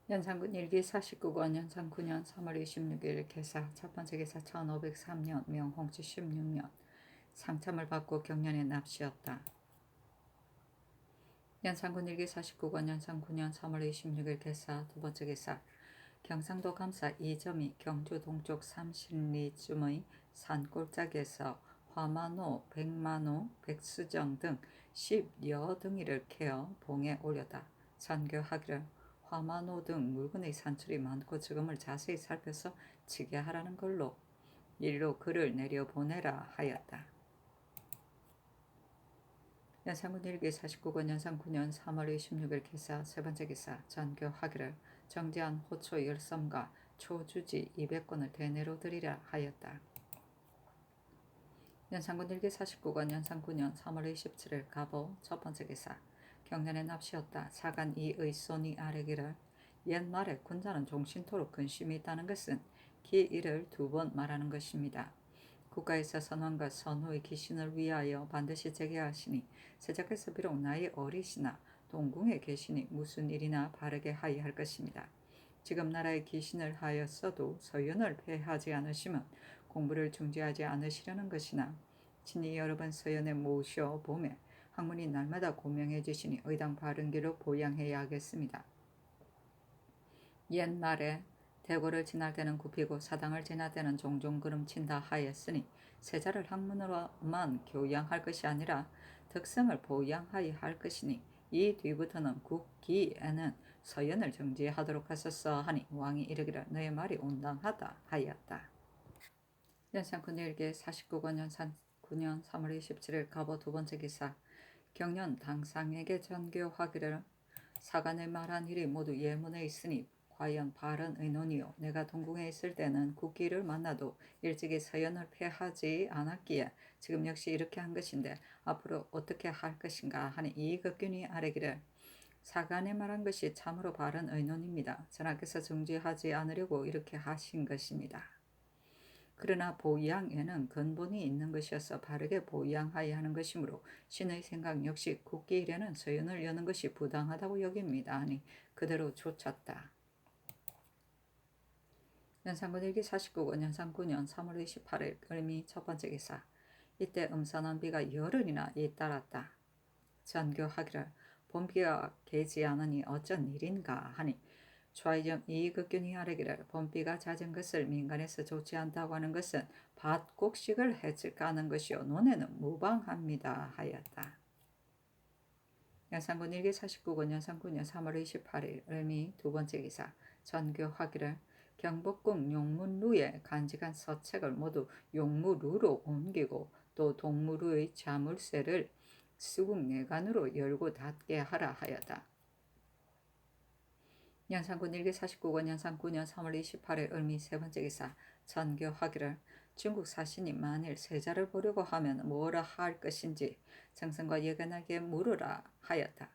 연산군 일기 49권 연산 9년 3월 26일 개사 첫 번째 개사 1503년 명홍치 16년 상참을 받고 경련에 납시였다. 연산군 일기 49권 연산 9년 3월 26일 개사 두 번째 개사 경상도 감사 이점이 경주 동쪽 삼신리쯤의 산골짜기에서 화만호, 백만호, 백수정 등 10여 등이를 캐어 봉에 올렸다. 선교하기를 화만호 등 물건의 산출이 많고 지금을 자세히 살펴서 치게 하라는 걸로 일로 글을 내려보내라 하였다. 연산군 일기 49권 연산 9년 3월 26일 기사 세 번째 기사 전교하기를 정지한 호초 10섬과 초주지 200권을 대내로 드리라 하였다. 연산군 일기 49권 연산 9년 3월 27일 가보 첫 번째 기사 경련에 납시었다. 사간 이의 손이 아뢰기를 옛말에 군자는 종신토록 근심이 있다는 것은 기 이를 두 번 말하는 것입니다. 국가에서 선왕과 선후의 기신을 위하여 반드시 제기하시니 세자께서 비록 나이 어리시나 동궁에 계시니 무슨 일이나 바르게 하여야 할 것입니다. 지금 나라의 기신을 하였어도 서연을 폐하지 않으시면 공부를 중지하지 않으시려는 것이나 친히 여러 번 서연에 모셔 보매 학문이 날마다 고명해지시니 의당 바른 길로 보양해야 하겠습니다. 옛말에 대궐을 지날 때는 굽히고 사당을 지날 때는 종종 그름친다 하였으니 세자를 학문으로만 교양할 것이 아니라 덕성을 보양하여 할 것이니 이 뒤부터는 국기에는 서연을 정지하도록 하소서 하니 왕이 이르기를 너의 말이 온당하다 하였다. 연산군 일기 49권 연산 9년 3월 27일 가보 두 번째 기사 경련 당상에게 전교하기를 사간에 말한 일이 모두 예문에 있으니 과연 바른 의논이요 내가 동궁에 있을 때는 국기를 만나도 일찍이 서연을 폐하지 않았기에 지금 역시 이렇게 한 것인데 앞으로 어떻게 할 것인가 하니 이극균이 아뢰기를 사간에 말한 것이 참으로 바른 의논입니다. 전하께서 정지하지 않으려고 이렇게 하신 것입니다. 그러나 보양에는 근본이 있는 것이어서 바르게 보양하여야 하는 것이므로 신의 생각 역시 국기 일에는 서연을 여는 것이 부당하다고 여깁니다. 하니 그대로 좇았다. 연산군 일기 49권 연산 9년 3월 28일 을미 첫 번째 기사 이때 음산한 비가 열흘이나 잇따랐다. 전교하기를 봄비가 개지 않으니 어쩐 일인가 하니 좌이정 이극균이 아뢰기를 봄비가 잦은 것을 민간에서 좋지 않다고 하는 것은 밭곡식을 해칠까 하는 것이요 논에는 무방합니다 하였다. 연산군 일기 49권 연산 9년 3월 28일 을미 두 번째 기사 전교하기를 경복궁 용문루에 간직한 서책을 모두 용무루로 옮기고 또 동무루의 자물쇠를 수국내관으로 열고 닫게 하라 하였다. 연산군 일기 49권 연산 9년 3월 28일 을미 세 번째 기사 전교하기를 중국 사신이 만일 세자를 보려고 하면 뭐라 할 것인지 정성과 예견하게 물으라 하였다.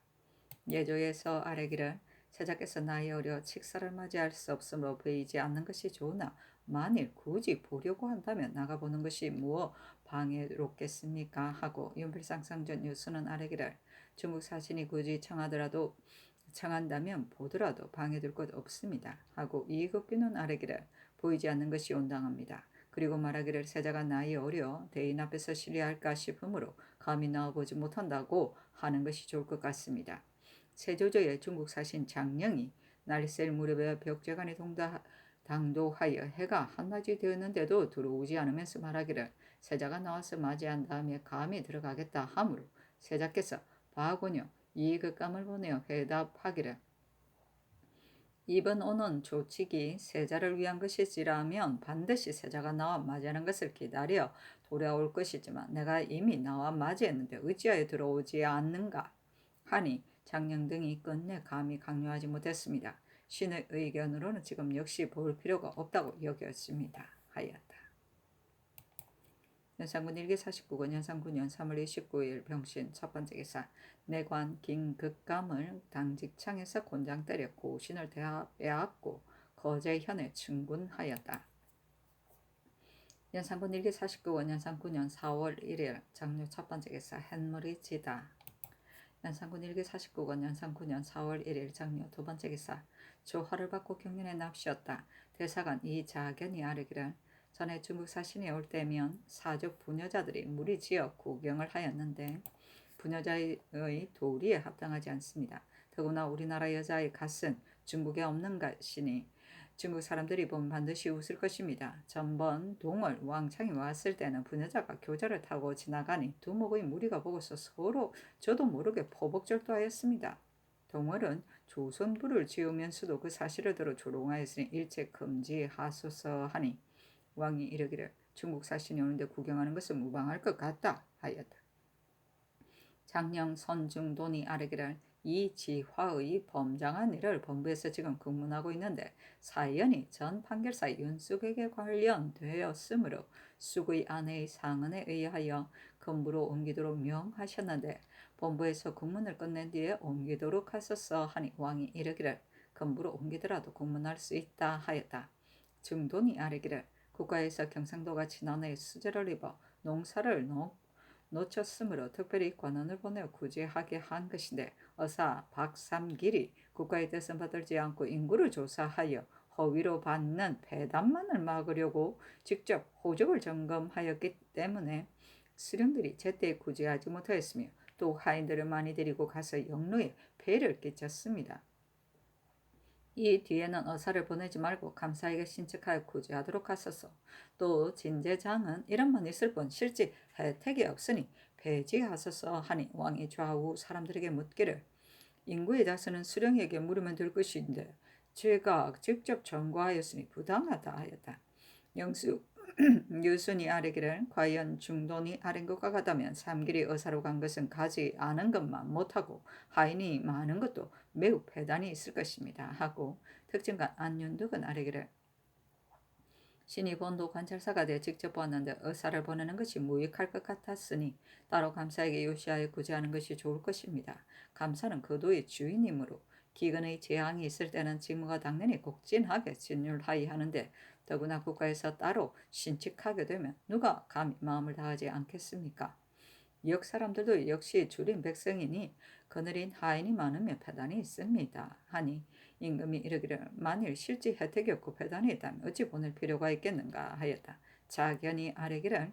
예조에서 아뢰기를 세자께서 나이 어려 칙사를 맞이할 수 없으므로 보이지 않는 것이 좋으나 만일 굳이 보려고 한다면 나가보는 것이 무엇 방해롭겠습니까 하고 윤필상성전 유수는 아뢰기를 중국 사신이 굳이 청한다면 보더라도 방해될 것 없습니다 하고 이극균은 아뢰기를 보이지 않는 것이 온당합니다. 그리고 말하기를 세자가 나이 어려 대인 앞에서 신뢰할까 싶으므로 감히 나와보지 못한다고 하는 것이 좋을 것 같습니다. 세조조의 중국 사신 장령이 날셀 무렵에 벽제간에 당도하여 해가 한낮이 되었는데도 들어오지 않으면서 말하기를 세자가 나와서 맞이한 다음에 감히 들어가겠다 하므로 세자께서 바군요 이극감을 보내어 회답하기를 이번 오는 조칙이 세자를 위한 것이지라면 반드시 세자가 나와 맞이하는 것을 기다려 돌아올 것이지만 내가 이미 나와 맞이했는데 어찌하여 들어오지 않는가 하니 장령 등이 끝내 감히 강요하지 못했습니다. 신의 의견으로는 지금 역시 볼 필요가 없다고 여겼습니다 하였다. 연산군 일기 49권 연산 9년 3월 29일 병신 첫 번째 기사 내관 김극감을 당직창에서 곤장 때려 고신을 빼앗고 거제현에 충군하였다. 연산군 일기 49권 연산 9년 4월 1일 장료 첫 번째 기사 햇물이 지다. 연산군 일기 49권 연산 9년 4월 1일 장료 두 번째 기사 조화를 받고 경륜에 납시었다. 대사관 이자견이 아뢰기를 전에 중국 사신이 올 때면 사족 부녀자들이 무리지어 구경을 하였는데 부녀자의 도리에 합당하지 않습니다. 더구나 우리나라 여자의 갓은 중국에 없는 것이니 중국 사람들이 보면 반드시 웃을 것입니다. 전번 동월 왕창이 왔을 때는 부녀자가 교자를 타고 지나가니 두목의 무리가 보고서 서로 저도 모르게 포복절도하였습니다. 동월은 조선부를 지으면서도 그 사실을 들어 조롱하였으니 일체 금지하소서 하니 왕이 이르기를 중국 사신이 오는데 구경하는 것은 무방할 것 같다 하였다. 장령 선중돈이 아뢰기를 이 지화의 범장한 일을 본부에서 지금 근무하고 있는데 사연이 전 판결사 윤숙에게 관련되었으므로 숙의 아내의 상언에 의하여 근무로 옮기도록 명하셨는데 본부에서 국문을 끝낸 뒤에 옮기도록 하소서 하니 왕이 이르기를 근무로 옮기더라도 국문할 수 있다 하였다. 중돈이 아뢰기를 국가에서 경상도가 지난해 수재를 입어 농사를 놓쳤으므로 특별히 관원을 보내 구제하게 한 것인데 어사 박삼길이 국가의 뜻은 받들지 않고 인구를 조사하여 허위로 받는 배단만을 막으려고 직접 호적을 점검하였기 때문에 수령들이 제때 구제하지 못하였으며 또 하인들을 많이 데리고 가서 영로에 폐를 끼쳤습니다. 이 뒤에는 어사를 보내지 말고 감사에게 신측하여 구제하도록 하소서. 또 진제장은 이름만 있을 뿐 실제 혜택이 없으니 폐지하소서 하니 왕이 좌우 사람들에게 묻기를 인구의 다스는 수령에게 물으면 될 것인데 제가 직접 전과하였으니 부당하다 하였다. 영수 유순이 아뢰기를 과연 중돈이 아뢰인 것과 같다면 삼길이 의사로 간 것은 가지 않은 것만 못하고 하인이 많은 것도 매우 패단이 있을 것입니다 하고 특징관 안윤덕은 아뢰기를 신이 본도 관찰사가 되어 직접 보았는데 의사를 보내는 것이 무익할 것 같았으니 따로 감사에게 요시하여 구제하는 것이 좋을 것입니다. 감사는 그 도의 주인이므로 기근의 재앙이 있을 때는 직무가 당연히 곡진하게 진율하여 하는데 더구나 국가에서 따로 신칙하게 되면 누가 감히 마음을 다하지 않겠습니까? 역 사람들도 역시 줄인 백성이니 거느린 하인이 많으면 패단이 있습니다 하니 임금이 이르기를 만일 실제 혜택이 없고 패단이 있다면 어찌 보낼 필요가 있겠는가 하였다. 자견이 아뢰기를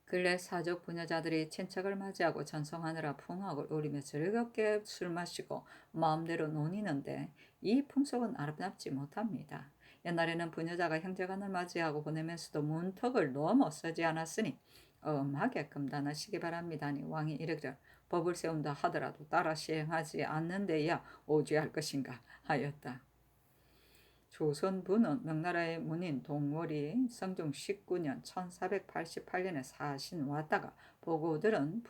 근래 사족 부녀자들이 친척을 맞이하고 전송하느라 풍악을 우리며 즐겁게 술 마시고 마음대로 논의는데 이 풍속은 아름답지 못합니다. 옛날에는 부녀자가 형제간을 맞이하고 보내면서도 문턱을 넘어 서지 않았으니 엄하게 금단하시기 바랍니다. 하니 왕이 이르기를 법을 세운다 하더라도 따라 시행하지 않는 데야 오주할 것인가 하였다. 조선부는 명나라의 문인 동월이 성종 19년 1488년에 사신 왔다가 보고들은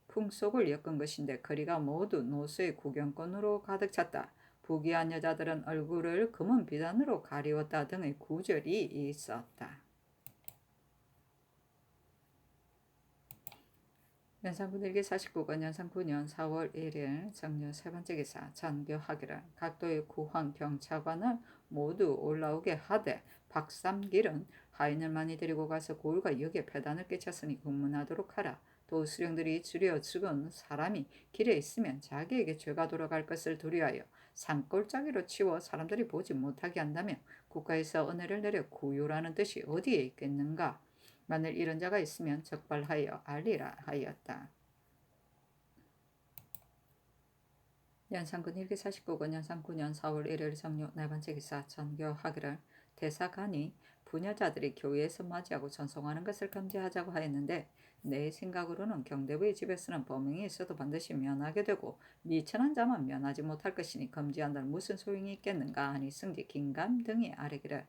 풍속을 엮은 것인데 거리가 모두 노수의 구경꾼으로 가득 찼다. 부귀한 여자들은 얼굴을 검은 비단으로 가리웠다 등의 구절이 있었다. 연산군일기 49권 연산 9년 4월 1일 정려 세 번째 기사 전교하기를 각도의 구황 경차관을 모두 올라오게 하되 박삼길은 하인을 많이 데리고 가서 고을과 역에 폐단을 끼쳤으니 응문하도록 하라. 또 수령들이 줄여 죽은 사람이 길에 있으면 자기에게 죄가 돌아갈 것을 두려하여 산골짜기로 치워 사람들이 보지 못하게 한다며 국가에서 은혜를 내려 구요라는 뜻이 어디에 있겠는가. 만일 이런 자가 있으면 적발하여 알리라 하였다. 연산군 일기 49권 연산 9년 4월 1일 정료 네 번째 기사 전교하기를 대사관이 부녀자들이 교회에서 맞이하고 전송하는 것을 금지하자고 하였는데 내 생각으로는 경대부의 집에서는 범행이 있어도 반드시 면하게 되고 미천한 자만 면하지 못할 것이니 금지한다는 무슨 소용이 있겠는가 하니 승지 긴감 등이 아뢰기를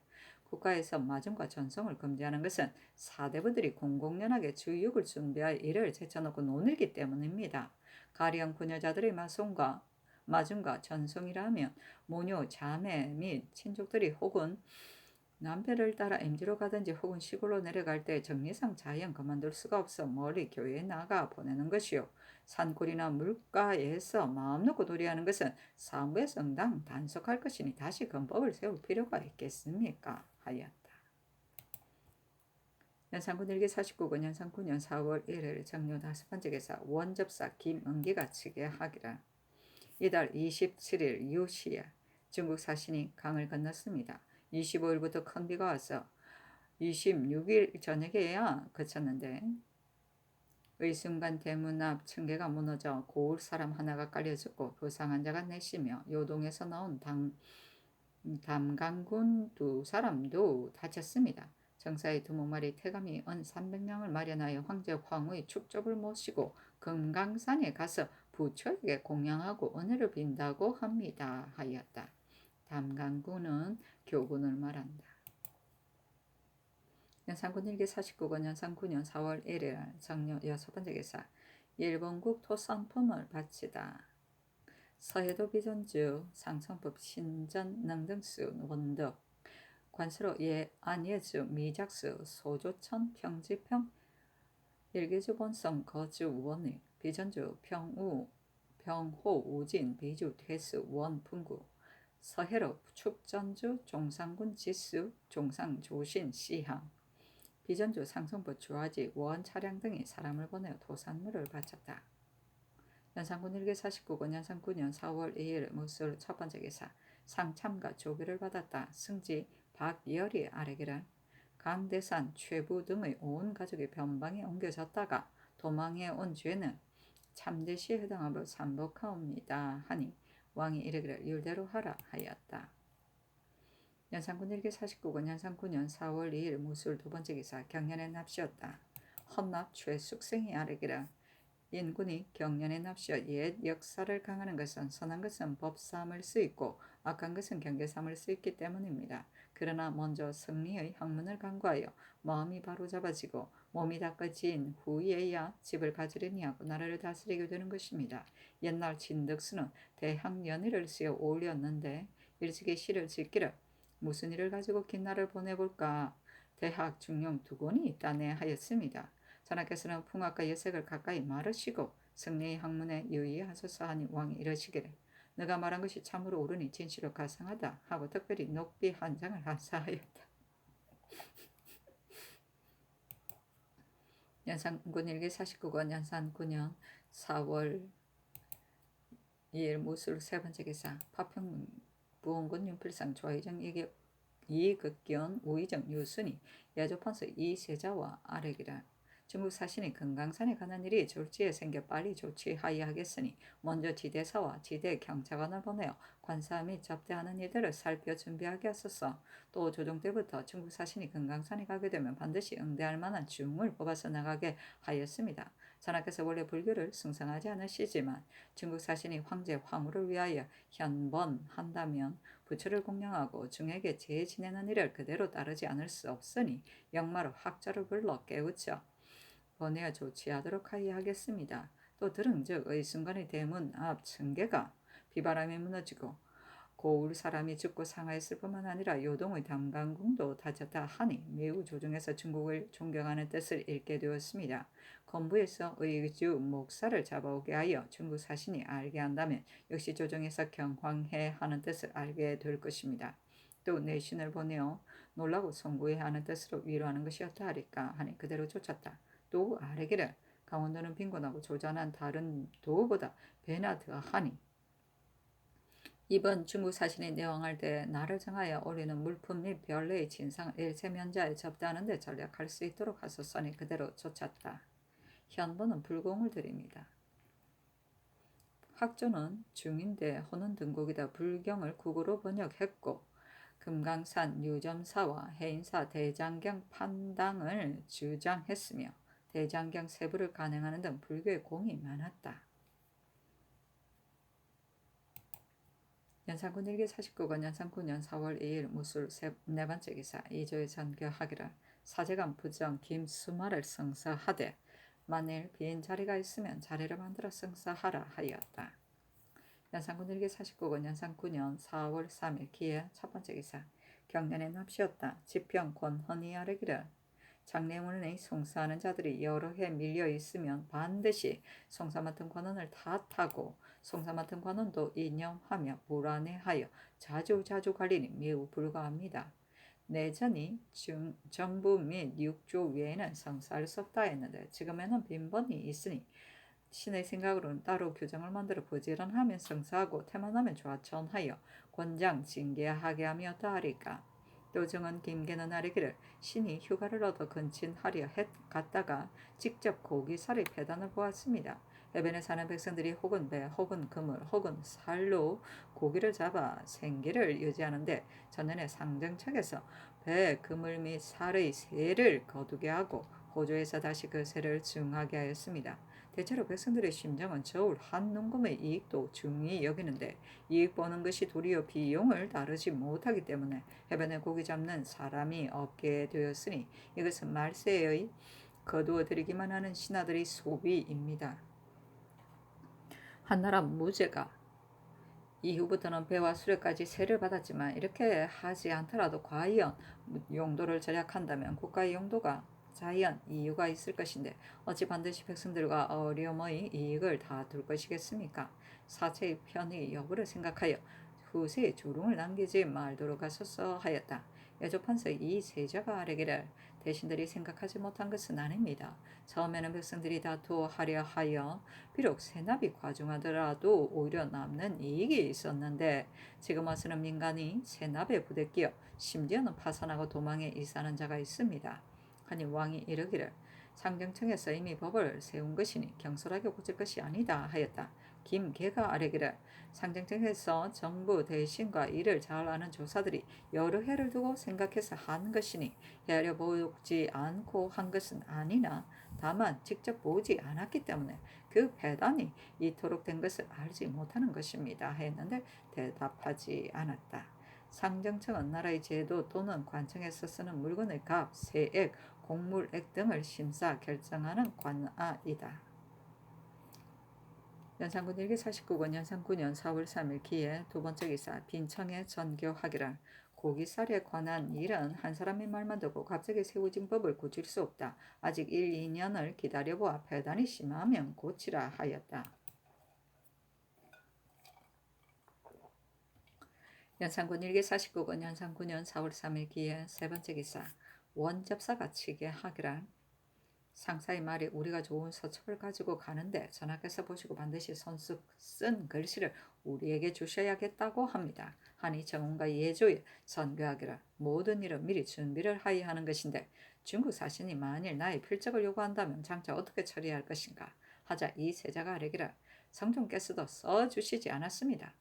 국가에서 마중과 전송을 금지하는 것은 사대부들이 공공연하게 주육을 숭배할 일을 제쳐놓고 논일기 때문입니다. 가령 부녀자들의 마중과 전송이라면 모녀, 자매 및 친족들이 혹은 남편을 따라 임지로 가든지 혹은 시골로 내려갈 때 정리상 자연 그만둘 수가 없어 멀리 교회에 나가 보내는 것이요. 산골이나 물가에서 마음 놓고 놀이하는 것은 사무에서 응당 단속할 것이니 다시 금법을 세울 필요가 있겠습니까? 하였다. 연산군 일기 49권 연산 9년 4월 1일 정료 5번째 기사 원접사 김은기가 치게 하기를 이달 27일 유시에 중국 사신이 강을 건넜습니다. 25일부터 큰 비가 와서 26일 저녁에야 그쳤는데 의순간 대문 앞 층계가 무너져 고울 사람 하나가 깔려 죽고 부상한 자가 넷이며 요동에서 나온 담강군 2사람도 다쳤습니다. 정사의 두목말이 태감이 은 300명을 마련하여 황제 황후의 축적을 모시고 금강산에 가서 부처에게 공양하고 은혜를 빈다고 합니다. 하였다. 담강군은 교군을 말한다. 연산군 일기 49권 연산 9년 4월 1일 정려 6번째 기사 일본국 토산품을 바치다. 서해도 비전주 상성법 신전 능등수 원덕 관수로 안예주 미작수 소조천 평지평 일기주 본성 거주 원익 비전주 평우 병호 우진 비주 퇴수 원풍구 서해로 축전주 종상군 지수 종상조신 시항 비전주 상성부 주화지 원 차량 등이 사람을 보내어 도산물을 바쳤다. 연산군 일기 49권 연산 9년 4월 2일 무술 첫 번째 기사 상참과 조기를 받았다. 승지 박열이 아래기를 강대산 최부 등의 온 가족이 변방에 옮겨졌다가 도망해 온 죄는 참대시에 해당하고 삼복하옵니다 하니 왕이 이르기를 율대로 하라 하였다. 연산군 일기 49권 연산 9년 4월 2일 무술 두 번째 기사 경련에 납시었다. 헌납 최숙생이 아뢰기를 인군이 경련에 납시어 옛 역사를 강하는 것은 선한 것은 법 삼을 수 있고 악한 것은 경계 삼을 수 있기 때문입니다. 그러나 먼저 승리의 학문을 강구하여 마음이 바로잡아지고 몸이 닦아진 후에야 집을 가지려니 하고 나라를 다스리게 되는 것입니다. 옛날 진덕수는 대학 연의를 쓰여 올렸는데 일찍이 시를 짓기를 무슨 일을 가지고 긴 날을 보내볼까 대학 중용 2권이 있다네 하였습니다. 전하께서는 풍악과 여색을 가까이 말으시고 승리의 학문에 유의하소서 하니 왕이 이러시기를 너가 말한 것이 참으로 옳으니 진실로 가상하다 하고 특별히 녹비 한 장을 하사하였다. 연산군 일기 49권 연산 9년 4월 2일 무술 세 번째 기사 파평 부원군 윤필상 조의정 이극견 우의정 유순이 야조판서 이세자와 아래기라 중국 사신이 금강산에 가는 일이 졸지에 생겨 빨리 조치하여야겠으니 먼저 지대사와 지대 경찰관을 보내어 관사 및 접대하는 이들을 살펴 준비하게 하소서. 또 조종 때부터 중국 사신이 금강산에 가게 되면 반드시 응대할 만한 중을 뽑아서 나가게 하였습니다. 전하께서 원래 불교를 숭상하지 않으시지만 중국 사신이 황제 황후를 위하여 현번한다면 부처를 공양하고 중에게 제해 지내는 일을 그대로 따르지 않을 수 없으니 역마로 학자를 불러 깨우쳐 보내어 조치하도록 하겠습니다. 또 들은즉 의순간의 대문 앞 층계가 비바람에 무너지고 고울 사람이 죽고 상하였을 뿐만 아니라 요동의 담강궁도 다쳤다 하니 매우 조정해서 중국을 존경하는 뜻을 읽게 되었습니다. 건부에서 의주 목사를 잡아오게 하여 중국 사신이 알게 한다면 역시 조정해서 경황해 하는 뜻을 알게 될 것입니다. 또 내신을 보내어 놀라고 송구해 하는 뜻으로 위로하는 것이었다 하리까 하니 그대로 쫓았다. 또 아래기를 강원도는 빈곤하고 조잔한 다른 도보다 배나 더하니 이번 중국 사신이 내왕할 때 나를 정하여 올리는 물품 및 별내의 진상을 일체면자에 접대하는 데 전략할 수 있도록 하소서니 그대로 쫓았다. 현보는 불공을 드립니다. 학조는 중인데 호는 등곡이다 불경을 국어로 번역했고 금강산 유점사와 해인사 대장경 판당을 주장했으며 대장경 세부를 간행하는 등 불교의 공이 많았다. 연산군 일기 49권 연산 9년 4월 2일 무술 네 번째 기사 이조의 전교하기를 사제관 부정 김수마를 성사하되 만일 빈 자리가 있으면 자리를 만들어 성사하라 하였다. 연산군 일기 49권 연산 9년 4월 3일 기해 첫 번째 기사 경련에 납시었다. 지평 권헌이 아뢰기를 장례문에 송사하는 자들이 여러 해 밀려 있으면 반드시 송사 맡은 관원을 탓하고 송사 맡은 관원도 인정하며 불안해하여 자주 관리니 매우 불가합니다. 내전이 정부 및 육조 외에는 성사할 수 없다 했는데 지금에는 빈번이 있으니 신의 생각으로는 따로 규정을 만들어 부지런하면 성사하고 태만하면 좌천하여 권장 징계하게 하며다 하리까. 또 정은 김계는 아래기를 신이 휴가를 얻어 근친하려 갔다가 직접 고기살이 패단을 보았습니다. 해변에 사는 백성들이 혹은 배 혹은 그물 혹은 살로 고기를 잡아 생계를 유지하는데 전년에 상정책에서 배, 그물 및 살의 세를 거두게 하고 호조에서 다시 그 세를 증하게 하였습니다. 대체로 백성들의 심정은 저울 한 농금의 이익도 중히 여기는데 이익 보는 것이 도리어 비용을 다루지 못하기 때문에 해변에 고기 잡는 사람이 없게 되었으니 이것은 말세의 거두어 들이기만 하는 신하들의 소비입니다. 한나라 무제가 이후부터는 배와 수레까지 세를 받았지만 이렇게 하지 않더라도 과연 용도를 절약한다면 국가의 용도가 자연 이유가 있을 것인데 어찌 반드시 백성들과 어려움의 이익을 다둘 것이겠습니까? 사체의 편의 여부를 생각하여 후세에 조롱을 남기지 말도록 하소서 하였다. 여조판서 이 세자가 아뢰기를 대신들이 생각하지 못한 것은 아닙니다. 처음에는 백성들이 다투하려 하여 비록 세납이 과중하더라도 오히려 남는 이익이 있었는데 지금 와서는 민간이 세납에 부대끼어 심지어는 파산하고 도망에 일사하는 자가 있습니다. 하니 왕이 이르기를 상정청에서 이미 법을 세운 것이니 경솔하게 고칠 것이 아니다 하였다. 김계가 아뢰기를 상정청에서 정부 대신과 이를 잘 아는 조사들이 여러 해를 두고 생각해서 한 것이니 헤아려 보지 않고 한 것은 아니나 다만 직접 보지 않았기 때문에 그 배단이 이토록 된 것을 알지 못하는 것입니다 했는데 대답하지 않았다. 상정청은 나라의 제도 또는 관청에서 쓰는 물건의 값, 세액, 공물액 등을 심사 결정하는 관아이다. 연산군 1기 49권 연산 9년 4월 3일 기에 두 번째 기사 빈청에 전교하기를 고기살에 관한 일은 한 사람의 말만 듣고 갑자기 세워진 법을 고칠 수 없다. 아직 1, 2년을 기다려보아 배단이 심하면 고치라 하였다. 연산군 1기 49권 연산 9년 4월 3일 기에 세 번째 기사 원접사가 치게 하기를 상사의 말이 우리가 좋은 서첩을 가지고 가는데 전하께서 보시고 반드시 손수 쓴 글씨를 우리에게 주셔야겠다고 합니다. 하니 정원과 예조에 선교하기를 모든 일은 미리 준비를 하여야 하는 것인데 중국 사신이 만일 나의 필적을 요구한다면 장차 어떻게 처리할 것인가 하자 이 세자가 아뢰기를 성종께서도 써주시지 않았습니다.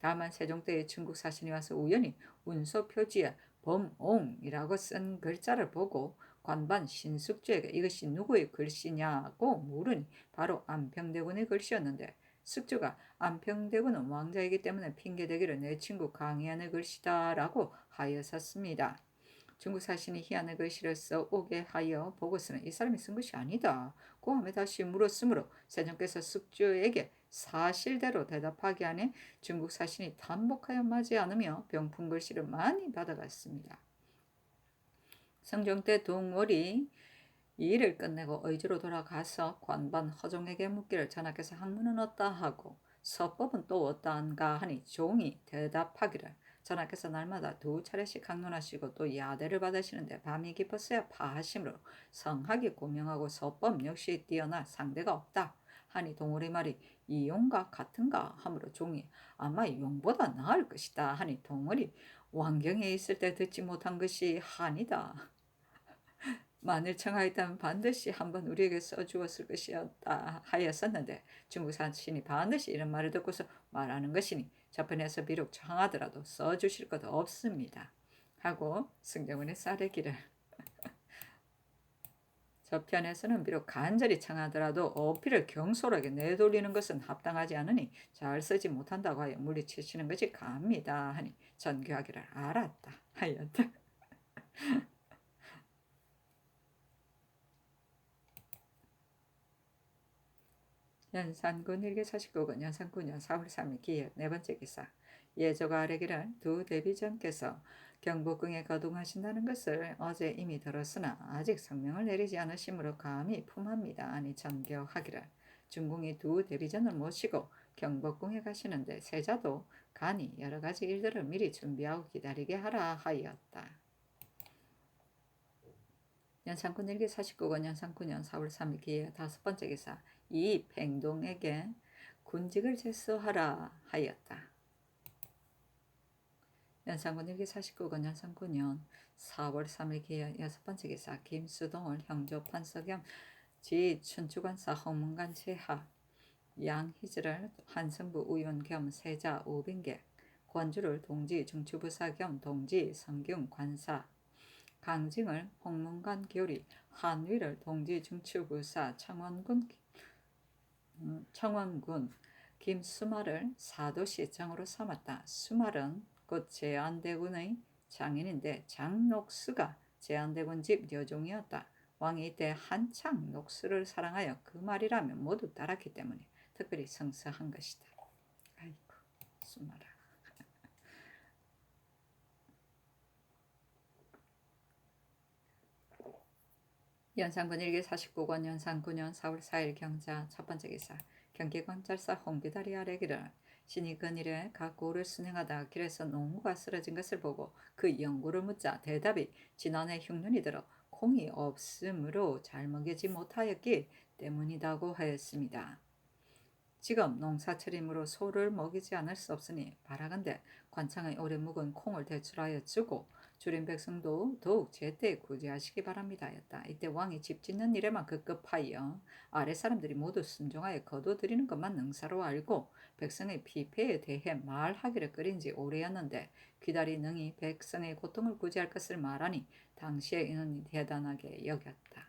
다만 세종 때의 중국 사신이 와서 우연히 운서 표지에 범옹이라고 쓴 글자를 보고 관반 신숙주에게 이것이 누구의 글씨냐고 물으니 바로 안평대군의 글씨였는데 숙주가 안평대군은 왕자이기 때문에 핑계대기를 내 친구 강희안의 글씨다라고 하였었습니다. 중국 사신이 희안의 글씨를 써오게 하여 보고서는 이 사람이 쓴 것이 아니다 고 하며 다시 물었으므로 세종께서 숙주에게 사실대로 대답하게 하니 중국 사신이 단복하여 맞지 않으며 병풍 글씨를 많이 받아갔습니다. 성종 때 동월이 이 일을 끝내고 의주로 돌아가서 관반 허종에게 묻기를 전하께서 학문은 어떠 하고 서법은 또 어떠한가 하니 종이 대답하기를 전하께서 날마다 두 차례씩 학문하시고 또 야대를 받으시는데 밤이 깊었어야 파하심으로 성학이 고명하고 서법 역시 뛰어나 상대가 없다 하니 동월의 말이 이용과 같은가 하므로 종이 아마 용보다 나을 것이다 하니 동월이 왕경에 있을 때 듣지 못한 것이 한이다. 만일 청하였다면 반드시 한번 우리에게 써주었을 것이었다 하였었는데 중국 사신이 반드시 이런 말을 듣고서 말하는 것이니 저편에서 비록 청하더라도 써주실 것 없습니다 하고 승정원의 쌀의기를 저편에서는 비록 간절히 청하더라도 어필을 경솔하게 내돌리는 것은 합당하지 않으니 잘 쓰지 못한다고 하여 물리치시는 것이 갑니다 하니 전교하기를 알았다 하였다. 연산군 1기 49권 연산 9년 4월 3일 기해 네 번째 기사 예조가 아뢰기를 두 대비전께서 경복궁에 거둥하신다는 것을 어제 이미 들었으나 아직 성명을 내리지 않으심으로 감히 품합니다. 아니 전교하기를 중궁이 두 대비전을 모시고 경복궁에 가시는데 세자도 간이 여러 가지 일들을 미리 준비하고 기다리게 하라 하였다. 연산군 1기 49권 연산 9년 4월 3일 기해 다섯 번째 기사 이 팽동에게 군직을 제수하라 하였다. 연산군 1기 49권 연산 9년 4월 3일 기해 6번째 기사 김수동을 형조판서 겸 지춘추관사 홍문관 제하 양희즈를 한성부 의원 겸 세자 우빈객 권주를 동지 중추부사 겸 동지 성균 관사 강징을 홍문관 교리 한위를 동지 중추부사 청원군 김수말을 사도시장으로 삼았다. 수말은 곧 제안대군의 장인인데 장녹수가 제안대군 집 여종이었다. 왕이 이때 한창 녹수를 사랑하여 그 말이라면 모두 따랐기 때문에 특별히 성서한 것이다. 아이고 수말아. 연산군 1기 49권 연산 9년 4월 4일 경자 첫 번째 기사 경기관찰사 홍비다리 아래기를 신이 근일에 각 고를 순행하다 길에서 농구가 쓰러진 것을 보고 그 연구를 묻자 대답이 지난해 흉년이 들어 콩이 없으므로 잘 먹이지 못하였기 때문이라고 하였습니다. 지금 농사철이므로 소를 먹이지 않을 수 없으니 바라건대 관창의 오래 묵은 콩을 대출하여 주고 줄인 백성도 더욱 제때 구제하시기 바랍니다였다. 이때 왕이 집 짓는 일에만 급급하여 아래 사람들이 모두 순종하여 거둬들이는 것만 능사로 알고 백성의 피폐에 대해 말하기를 끓인 지 오래였는데 귀달이 능히 백성의 고통을 구제할 것을 말하니 당시의 인원이 대단하게 여겼다.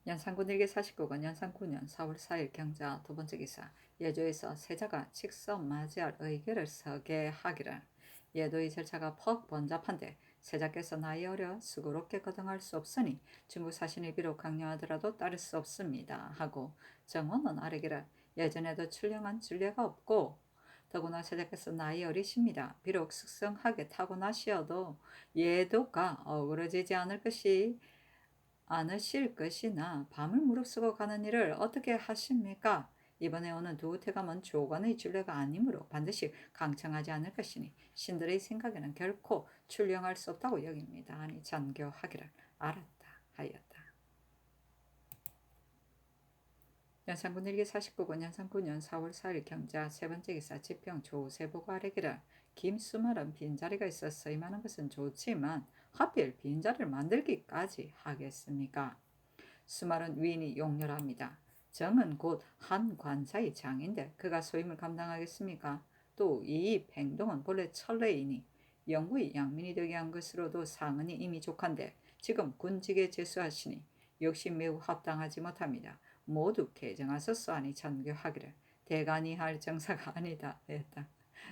연산군 1기 49권 연산 9년 4월 4일 경자 두 번째 기사 예조에서 세자가 직접 맞이할 의결을 서게 하기를 예도의 절차가 퍽 번잡한데 세자께서 나이 어려 수고롭게 거듭할 수 없으니 중국 사신이 비록 강요하더라도 따를 수 없습니다 하고 정원은 아뢰기를 예전에도 출령한 준례가 없고 더구나 세자께서 나이 어리십니다. 비록 숙성하게 타고나시어도 예도가 어그러지지 않으실 것이나 밤을 무릅쓰고 가는 일을 어떻게 하십니까? 이번에 오는 두우태감은 조관의 준례가 아니므로 반드시 강청하지 않을 것이니 신들의 생각에는 결코 출령할 수 없다고 여깁니다. 아니 전교하기를 알았다 하였다. 연산군 1기 49권 연산 9년 4월 4일 경자 세 번째 기사 지평 조세보고 아래기를 김수말은 빈자리가 있어 서임하는 것은 좋지만 하필 빈자리를 만들기까지 하겠습니까? 수말은 위인이 용렬합니다. 정은 곧 한 관사의 장인데 그가 소임을 감당하겠습니까? 또 이 팽동은 본래 천례이니 영구히 양민이 되게 한 것으로도 상은이 이미 족한데 지금 군직에 제수하시니 역시 매우 합당하지 못합니다. 모두 개정하소서 하니 전교하기를 대간이 할 정사가 아니다 했다.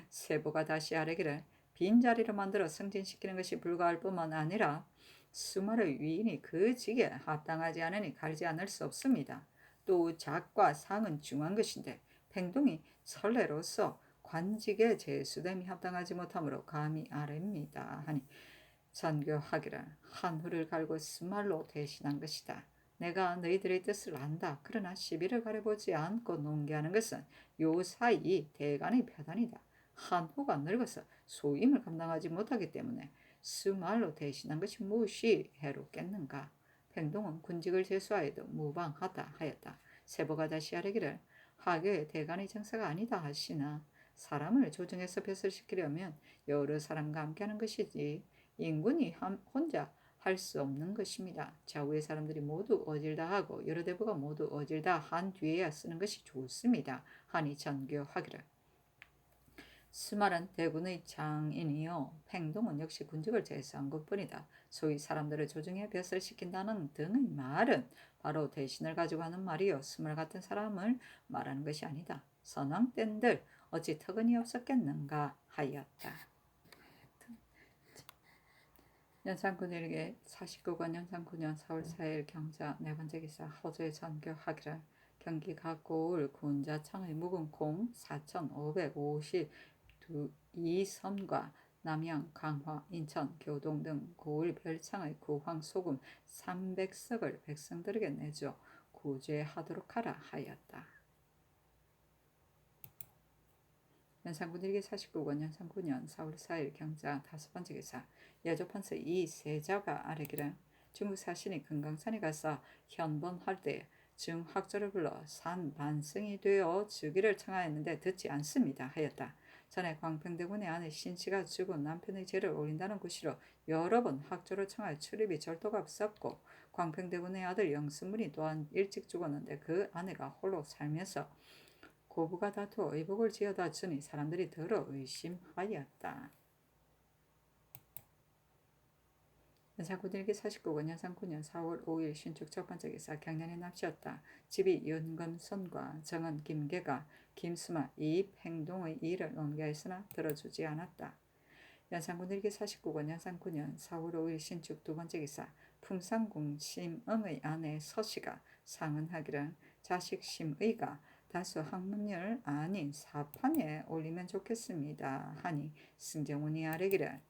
세보가 다시 아뢰기를 빈자리를 만들어 승진시키는 것이 불가할 뿐만 아니라 수말의 위인이 그 직에 합당하지 않으니 가리지 않을 수 없습니다. 또 작과 상은 중한 것인데 팽동이 설례로서 관직에 제수됨이 합당하지 못하므로 감히 아뢰입니다 하니 전교하기를 한후를 갈고 수말로 대신한 것이다. 내가 너희들의 뜻을 안다. 그러나 시비를 가려보지 않고 농계하는 것은 요사이 대간의 표단이다. 한후가 늙어서 소임을 감당하지 못하기 때문에 수말로 대신한 것이 무엇이 해롭겠는가. 팽동은 군직을 제수하여도 무방하다 하였다. 세보가 다시 아뢰기를 하교의 대간의 정사가 아니다 하시나 사람을 조정해서 벼슬시키려면 여러 사람과 함께하는 것이지 인군이 혼자 할 수 없는 것입니다. 좌우의 사람들이 모두 어질다하고 여러 대부가 모두 어질다 한 뒤에야 쓰는 것이 좋습니다. 하니 전교하기를 수말은 대군의 장인이요 팽동은 역시 군직을 제수한 것뿐이다. 소위 사람들을 조정해 벼슬시킨다는 등의 말은 바로 대신을 가지고 하는 말이요 수말 같은 사람을 말하는 것이 아니다. 선왕땐들 어찌 터근이 없었겠는가 하였다. 연산군 1기 49권 연산 9년 4월 4일 경자 네 번째 기사 호주의 전교하기를 경기 각고을 군자청의 묵은 콩 4,552섬과 남양, 강화, 인천, 교동 등 고을 별창의 구황 소금 300석을 백성들에게 내줘 구제하도록 하라 하였다. 연산군 1기 49권 연산 9년 4월 4일 경자 다섯 번째 기사 예조판서 이세자가 아뢰기를 중국 사신이 금강산에 가서 현번할 때 증학조를 불러 산 반승이 되어 주기를 청하였는데 듣지 않습니다 하였다. 전에 광평대군의 아내 신씨가 죽은 남편의 죄를 올린다는 구시로 여러 번 학조를 청하여 출입이 절도가 없었고 광평대군의 아들 영순문이 또한 일찍 죽었는데 그 아내가 홀로 살면서 고부가 다투어 의복을 지어다 주니 사람들이 더러 의심하였다. 연산군일기 49권 연산군년 4월 5일 신축 첫 번째 기사 경년에 납치였다. 집이 윤검선과 정은 김계가 김수마 이입 행동의 일을 넘겨했으나 들어주지 않았다. 연산군일기 49권 연산군년 4월 5일 신축 두 번째 기사 풍산궁 심응의 아내 서씨가 상언하기를 자식 심의가 다소 학문열 아닌 사판에 올리면 좋겠습니다 하니 승정원이 아뢰기를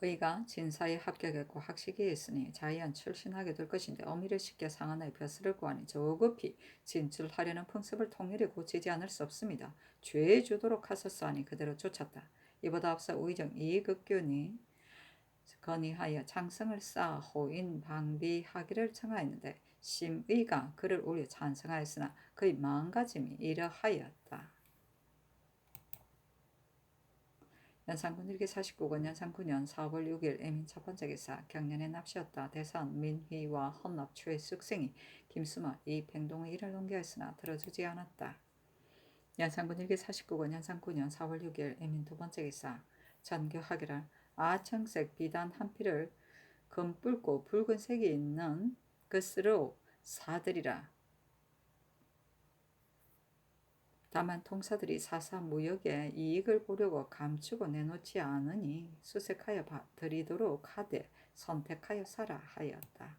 의가 진사에 합격했고 학식이 있으니 자연 출신하게 될 것인데 어미를 쉽게 상하나의 벼슬을 구하니 조급히 진출하려는 풍습을 통일히 고치지 않을 수 없습니다. 죄에 주도록 하소서하니 그대로 쫓았다. 이보다 앞서 우의정 이극균이 건의하여 장성을 쌓아 호인 방비하기를 청하였는데 심의가 그를 올려 찬성하였으나 그의 마음가짐이 이러하였다. 연산군 일기 49권 연산군년 4월 6일 애민 첫 번째 기사 경년에 납치였다. 대선 민희와 헌납 최 숙생이 김수마 이팽동의 일을 넘겨했으나 들어주지 않았다. 연산군 일기 49권 연산군년 4월 6일 애민 두 번째 기사 전교하기를 아청색 비단 한 피를 검붉고 붉은색이 있는 것으로 사들이라. 다만 통사들이 사사 무역에 이익을 보려고 감추고 내놓지 않으니 수색하여 드리도록 하되 선택하여 사라 하였다.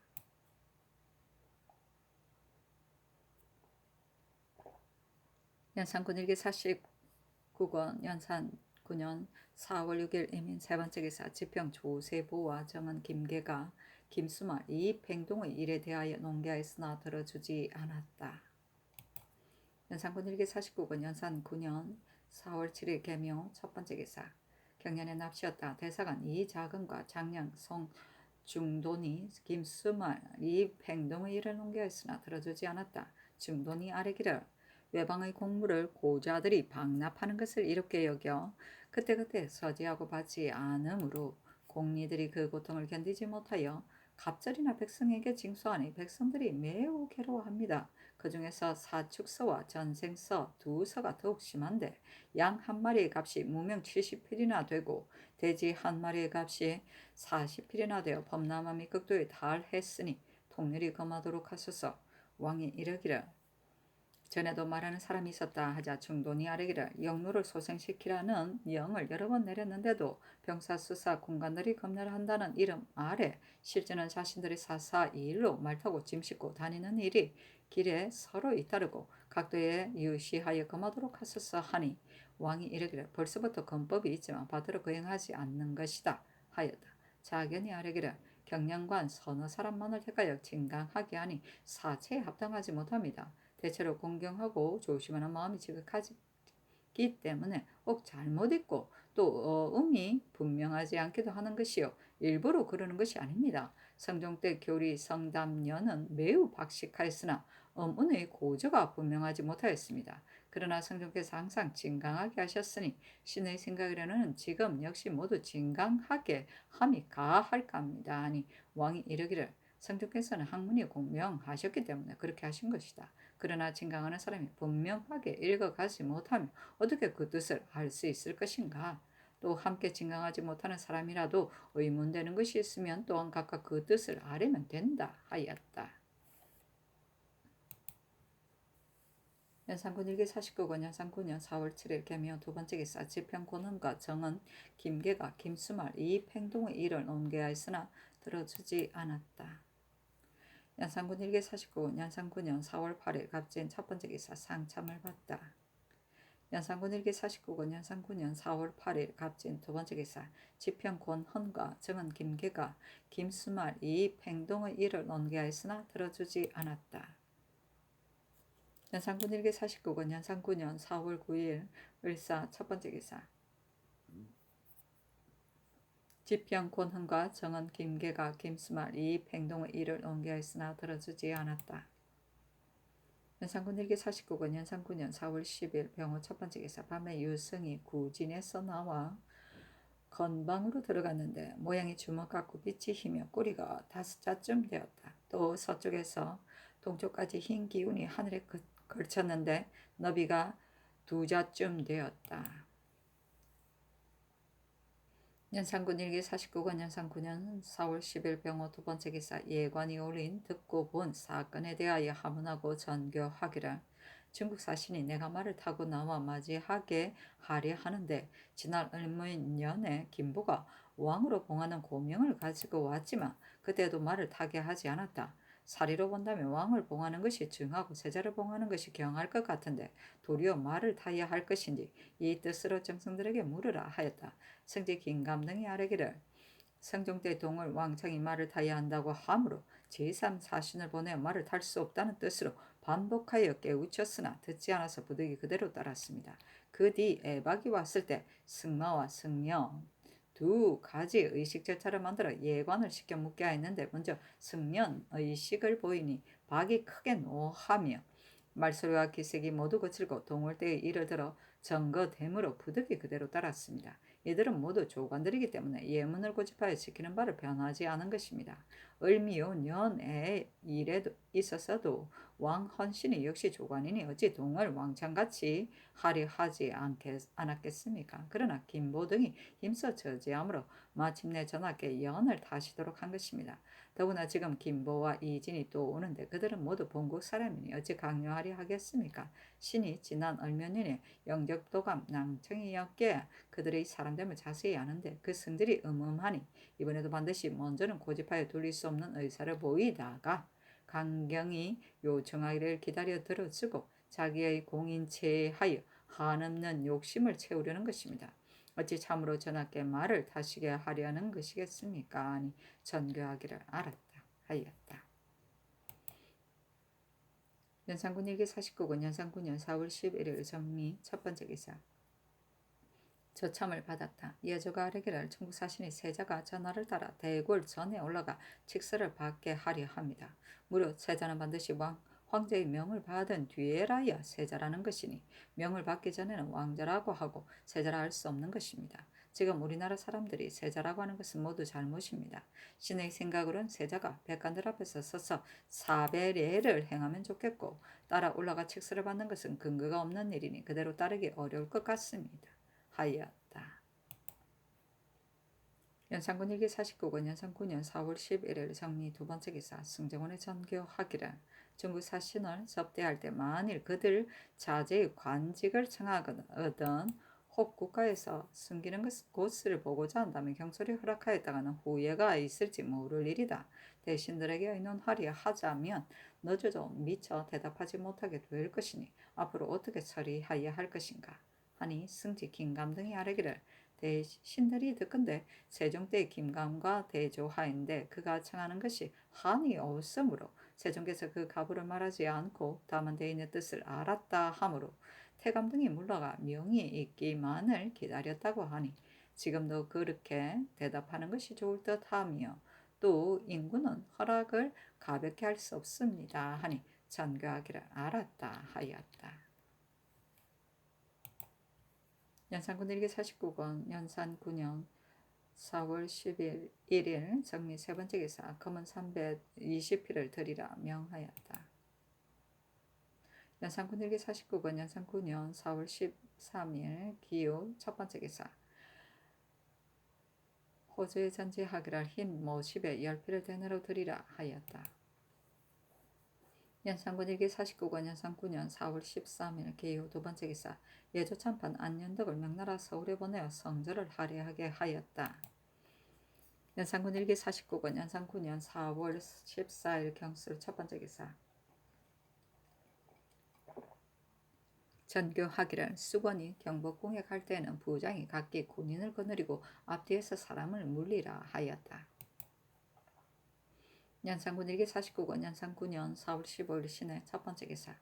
연산군 일기 49권 연산군년 4월 6일 이민 세 번째 기사 지평 조세보와 정은 김계가 김수마 이입 행동의 일에 대하여 논계하였으나 들어주지 않았다. 연산군 일기 49권 연산 9년 4월 7일 개묘 첫 번째 기사 경년에 납치였다. 대사관 이자근과 장량 송중돈이 김수마 이입 행동의 일을 논계하였으나 들어주지 않았다. 중돈이 아뢰기를 외방의 공물을 고자들이 방납하는 것을 이롭게 여겨 그때그때 서지하고 받지 않으므로 공리들이 그 고통을 견디지 못하여 갑절이나 백성에게 징수하니 백성들이 매우 괴로워합니다. 그 중에서 사축서와 전생서 두 서가 더욱 심한데 양 한 마리의 값이 무명 70필이나 되고 돼지 한 마리의 값이 40필이나 되어 범람함이 극도에 달했으니 통일이 금하도록 하소서. 왕이 이르기를 전에도 말하는 사람이 있었다 하자 중돈이 아뢰기를 영로를 소생시키라는 영을 여러 번 내렸는데도 병사수사 군관들이 검열한다는 이름 아래 실제는 자신들이 사사 이 일로 말 타고 짐 싣고 다니는 일이 길에 서로 잇따르고 각도에 유시하여 검하도록 하소서 하니 왕이 이르기를 벌써부터 검법이 있지만 받들어 거행하지 않는 것이다 하였다. 자견이 아뢰기를 경량관 서너 사람만을 택하여 진강하게 하니 사체에 합당하지 못합니다. 대체로 공경하고 조심하는 마음이 지극하기 때문에 꼭 잘못 읽고 또 음이 분명하지 않기도 하는 것이요 일부러 그러는 것이 아닙니다. 성종 때 교리 성담녀는 매우 박식하였으나 음운의 고저가 분명하지 못하였습니다. 그러나 성종께서 항상 진강하게 하셨으니 신의 생각이라는 지금 역시 모두 진강하게 함이 가할까 합니다. 아니 왕이 이르기를 성종께서는 학문이 공명하셨기 때문에 그렇게 하신 것이다. 그러나 진강하는 사람이 분명하게 읽어가지 못하면 어떻게 그 뜻을 알 수 있을 것인가? 또 함께 진강하지 못하는 사람이라도 의문되는 것이 있으면 또한 각각 그 뜻을 알면 된다 하였다. 연산군 일기 49권 연산군년 4월 7일 개묘 두 번째 기사 지평고능과 정은 김계가 김수말 이입 행동의 일을 논계하였으나 들어주지 않았다. 연산군 일기 49권 연산군년 4월 8일 갑진 첫 번째 기사 상참을 받다. 연산군 일기 49권 연산군년 4월 8일 갑진 두 번째 기사 지평 권헌과 정은 김계가 김수말 이입 행동의 일을 논계하였으나 들어주지 않았다. 연산군 일기 49권 연산군년 4월 9일 을사 첫 번째 기사 지평 권흥과 정은 김계가 김수말 이입 행동의 일을 옮겨했으나 들어주지 않았다. 연산군 일기 49권 연산 9년 4월 10일 병호 첫 번째 기사 밤에 유승이 구진에서 나와 건방으로 들어갔는데 모양이 주먹 같고 빛이 희며 꼬리가 5자쯤 되었다. 또 서쪽에서 동쪽까지 흰 기운이 하늘에 걸쳤는데 너비가 2자쯤 되었다. 연산군 일기 49권 연산 9년 4월 10일 병호 두 번째 기사 예관이 올린 듣고 본 사건에 대하여 하문하고 전교하기를 중국 사신이 내가 말을 타고 나와 맞이하게 하려 하는데 지난 을무년에 김보가 왕으로 봉하는 고명을 가지고 왔지만 그때도 말을 타게 하지 않았다. 사리로 본다면 왕을 봉하는 것이 증하고 세자를 봉하는 것이 경할 것 같은데 도리어 말을 타야 할 것인지 이 뜻으로 정승들에게 물으라 하였다. 성제 김감등이 아뢰기를 성종 때 동을 왕창이 말을 타야 한다고 하므로 제3사신을 보내 말을 탈 수 없다는 뜻으로 반복하여 깨우쳤으나 듣지 않아서 부득이 그대로 따랐습니다. 그 뒤 애박이 왔을 때 승마와 승려 두 가지 의식 절차를 만들어 예관을 시켜 묻게 하였는데 먼저 승련 의식을 보이니 박이 크게 노하며 말소리와 기색이 모두 거칠고 동올 때의 일을 들어 정거됨으로 부득이 그대로 따랐습니다. 이들은 모두 조관들이기 때문에 예문을 고집하여 지키는 바를 변하지 않은 것입니다. 을미요 년에 일에도 있어서도 왕 헌신이 역시 조관이니 어찌 동을 왕창같이 하려 하지 않았겠습니까? 그러나 김보 등이 힘써 저지함으로 마침내 전하께 연을 다시도록 한 것입니다. 더구나 지금 김보와 이진이 또 오는데 그들은 모두 본국 사람이니 어찌 강요하려 하겠습니까? 신이 지난 얼면년에 영적도감 낭청이었기에 그들의 사람됨을 자세히 아는데 그 성질이 음음하니 이번에도 반드시 먼저는 고집하여 돌릴 수 없는 의사를 보이다가 강경이 요청하기를 기다려 들어주고 자기의 공인체에 하여 한없는 욕심을 채우려는 것입니다. 어찌 참으로 전하께 말을 타시게 하려는 것이겠습니까? 아니 전교하기를 알았다 하였다. 연산군 일기 49권 연산 9년 4월 11일 정리 첫 번째 기사 저참을 받았다. 예조가 아뢰기를 중국 사신이 세자가 전하를 따라 대궐 전에 올라가 칙서를 받게 하려 합니다. 무릇 세자는 반드시 황제의 명을 받은 뒤에라야 세자라는 것이니 명을 받기 전에는 왕자라고 하고 세자라 할 수 없는 것입니다. 지금 우리나라 사람들이 세자라고 하는 것은 모두 잘못입니다. 신의 생각으로는 세자가 백관들 앞에서 서서 사배례를 행하면 좋겠고 따라 올라가 칙서를 받는 것은 근거가 없는 일이니 그대로 따르기 어려울 것 같습니다. 하였다. 연산군 일기 49권 연산 9년 4월 11일 정리 두 번째 기사 승정원의 전교하기를 중국 사신을 접대할 때 만일 그들 자제의 관직을 청하거든 혹 국가에서 숨기는 곳을 보고자 한다면 경솔이 허락하였다가는 후회가 있을지 모를 일이다. 대신들에게 의논하려 하자면 너저도 미처 대답하지 못하게 될 것이니 앞으로 어떻게 처리하여야 할 것인가 하니 승지 김감 등이 아뢰기를 대신들이 듣건대 세종 때 김감과 대조하인데 그가 청하는 것이 한이 없으므로 세종께서 그 가부를 말하지 않고 다만 대인의 뜻을 알았다 하므로 태감 등이 물러가 명이 있기만을 기다렸다고 하니 지금도 그렇게 대답하는 것이 좋을 듯하며 또 인구는 허락을 가볍게 할 수 없습니다 하니 전교하기를 알았다 하였다. 연산군 일기 49권 연산 9년 4월 10일 1일 정리 세 번째 기사 검은 320피를 드리라 명하였다. 연산군 일기 49권 연산 9년 4월 13일 기호 첫 번째 기사 호주에 전지하기를 흰 모십에 10피를 대내로 드리라 하였다. 연산군 일기 49권 연산 9년 4월 13일 기호 두 번째 기사 예조 참판 안윤덕을 명나라 서울에 보내어 성절을 할애하게 하였다. 연산군 일기 49권 연산 9년 4월 14일 경술 첫 번째 기사 전교하기를 수건이 경복궁에 갈 때에는 부장이 각기 군인을 거느리고 앞뒤에서 사람을 물리라 하였다. 연산군 일기 49권 연산 9년 4월 15일 신의 첫 번째 기사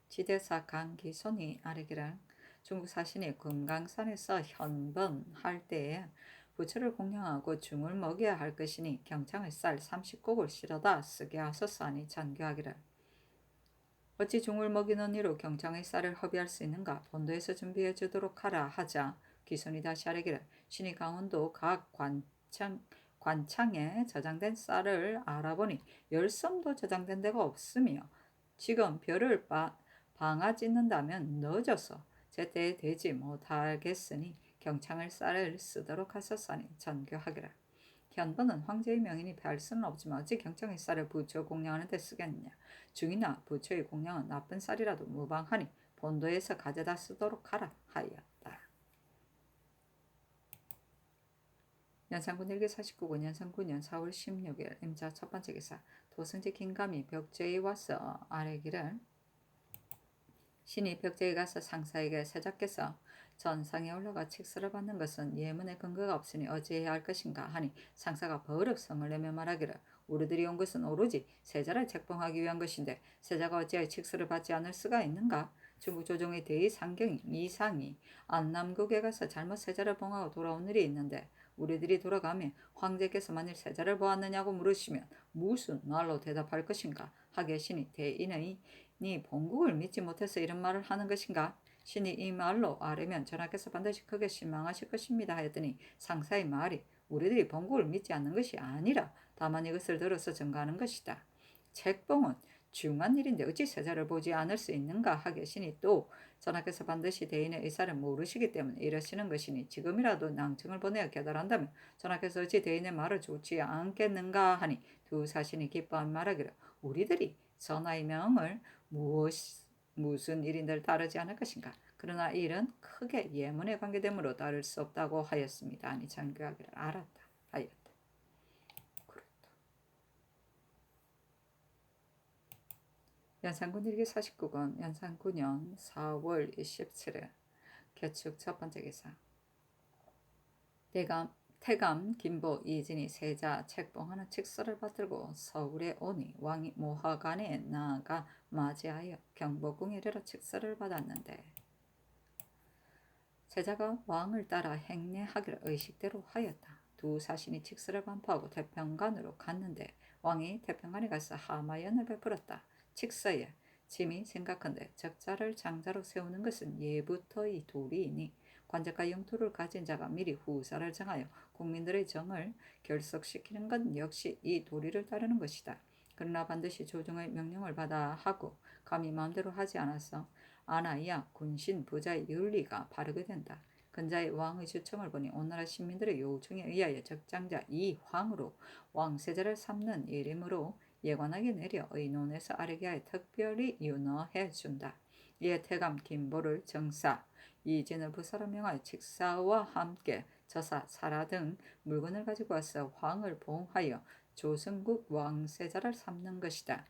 지대사 강기손이 아뢰기를 중국 사신이 금강산에서 현번할 때에 부처를 공양하고 중을 먹여야 할 것이니 경창의 쌀 30곡을 실어다 쓰게 하소서 하니 전교하기를. 어찌 중을 먹이는 이로 경창의 쌀을 허비할 수 있는가? 본도에서 준비해 주도록 하라 하자 귀손이 다시 아뢰기를. 신이 강원도 각 관창에 저장된 쌀을 알아보니 10섬도 저장된 데가 없으며 지금 별을 방아 찢는다면 늦어서 제때에 되지 못하겠으니 경창을 쌀을 쓰도록 하소서 하니 전교하기를. 현번은 황제의 명인이 패할 수는 없지만 어찌 경창의 쌀을 부처 공양하는 데 쓰겠느냐. 중이나 부처의 공양은 나쁜 쌀이라도 무방하니 본도에서 가져다 쓰도록 하라 하였다. 연산군 일기 49군 연산 9년 4월 16일 임자 첫 번째 기사. 도승지 긴감이 벽제에 와서 아뢰기를. 신이 벽제에 가서 상사에게 세자께서 전상에 올라가 칙서를 받는 것은 예문의 근거가 없으니 어찌해야 할 것인가 하니 상사가 버럭 성을 내며 말하기를. 우리들이 온 것은 오로지 세자를 책봉하기 위한 것인데 세자가 어찌하여 칙서를 받지 않을 수가 있는가? 중국 조정의 대의 상경이 이상이 안남국에 가서 잘못 세자를 봉하고 돌아온 일이 있는데 우리들이 돌아가면 황제께서 만일 세자를 보았느냐고 물으시면 무슨 말로 대답할 것인가 하게 신이 대인의 네 본국을 믿지 못해서 이런 말을 하는 것인가? 신이 이 말로 아뢰면 전하께서 반드시 크게 실망하실 것입니다 하였더니 상사의 말이 우리들이 본국을 믿지 않는 것이 아니라 다만 이것을 들어서 증거하는 것이다. 책봉은 중한 일인데 어찌 세자를 보지 않을 수 있는가 하게 신이 또 전하께서 반드시 대인의 의사를 모르시기 때문에 이러시는 것이니 지금이라도 낭청을 보내어 결단한다면 전하께서 어찌 대인의 말을 좋지 않겠는가 하니 두 사신이 기뻐하며 말하기를. 우리들이 전하의 명을 무슨 일인들 다르지 않을 것인가. 그러나 이 일은 크게 예문에 관계되므로 다를 수 없다고 하였습니다. 아니 장교하기를 알았다 하였다. 그렇다. 연산군 일기 49권 연산 9년 4월 27일 개축 첫 번째 기사. 태감 김보 이진이 세자 책봉하는 칙서를 받들고 서울에 오니 왕이 모화관에 나아가 맞이하여 경복궁에 이르러 칙서를 받았는데 세자가 왕을 따라 행례하기를 의식대로 하였다. 두 사신이 칙서를 반포하고 태평관으로 갔는데 왕이 태평관에 가서 하마연을 베풀었다. 칙서에 짐이 생각한데 적자를 장자로 세우는 것은 예부터의 도리이니 관작과 영토를 가진 자가 미리 후사를 정하여 국민들의 정을 결속시키는 건 역시 이 도리를 따르는 것이다. 그러나 반드시 조정의 명령을 받아 하고 감히 마음대로 하지 않아야 군신 부자의 윤리가 바르게 된다. 근자의 왕의 주청을 보니 온나라 시민들의 요청에 의하여 적장자 이황으로 왕세자를 삼는 일이므로 예관하게 내려 의논해서 아뢰게 하여 특별히 윤허해 준다. 이에 태감 김보를 정사 이진을 부사로 명하여 칙사와 함께 저사, 사라 등 물건을 가지고 와서 황을 봉하여 조승국 왕세자를 삼는 것이다.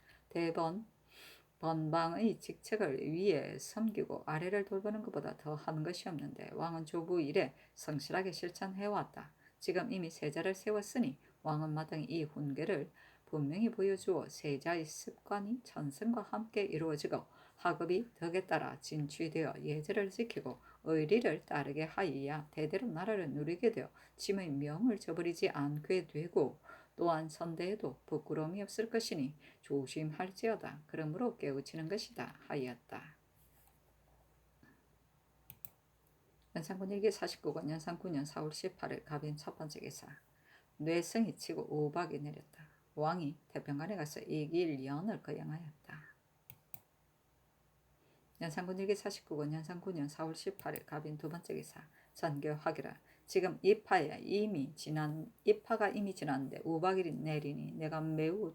번방의 직책을 위에 섬기고 아래를 돌보는 것보다 더 하는 것이 없는데 왕은 조부 이래 성실하게 실천해왔다. 지금 이미 세자를 세웠으니 왕은 마땅히 이 훈계를 분명히 보여주어 세자의 습관이 천성과 함께 이루어지고 학업이 덕에 따라 진취되어 예절을 지키고 의리를 따르게 하여야 대대로 나라를 누리게 되어 짐의 명을 저버리지 않게 되고 또한 선대에도 부끄러움이 없을 것이니 조심할지어다. 그러므로 깨우치는 것이다 하였다. 연산군 일기 49권 연산 9년 4월 18일 갑인 첫 번째 기사. 뇌성이 치고 우박이 내렸다. 왕이 태평관에 가서 이길연을 거행하였다. 연산군 일기 49권 연산 9년 4월 18일 갑인 두 번째 기사. 전교하기라. 지금 입하가 이미 지났는데 우박이 내리니 내가 매우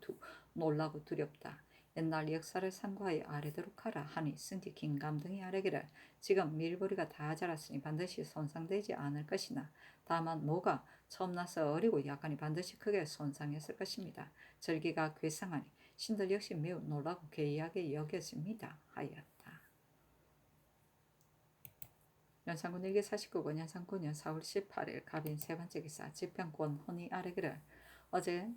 놀라고 두렵다. 옛날 역사를 상고하여 아뢰도록 하라 하니 승지 긴감 등이 아뢰기를. 지금 밀보리가 다 자랐으니 반드시 손상되지 않을 것이나 다만 모가 처음 나서 어리고 약간이 반드시 크게 손상했을 것입니다. 절기가 괴상하니 신들 역시 매우 놀라고 괴이하게 여겨집니다 하였다. 연산군 일기 49권 연산 9년 4월 18일 갑인 세 번째 기사. 지평권 혼이 아뢰기를. 어제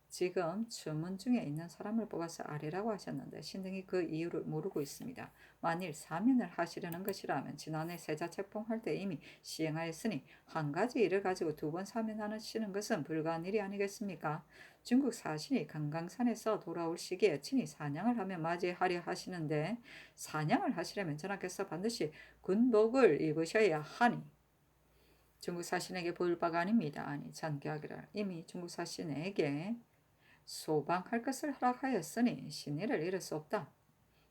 지금 주문 중에 있는 사람을 뽑아서 아래라고 하셨는데 신등이 그 이유를 모르고 있습니다. 만일 사면을 하시려는 것이라면 지난해 세자 책봉할 때 이미 시행하였으니 한 가지 일을 가지고 두 번 사면하시는 것은 불가한 일이 아니겠습니까? 중국 사신이 금강산에서 돌아올 시기에 친히 사냥을 하며 맞이하려 하시는데 사냥을 하시려면 전하께서 반드시 군복을 입으셔야 하니 중국 사신에게 보일 바가 아닙니다. 아니 전개하기를 이미 중국 사신에게 소방할 것을 허락하였으니 신의를 잃을 수 없다.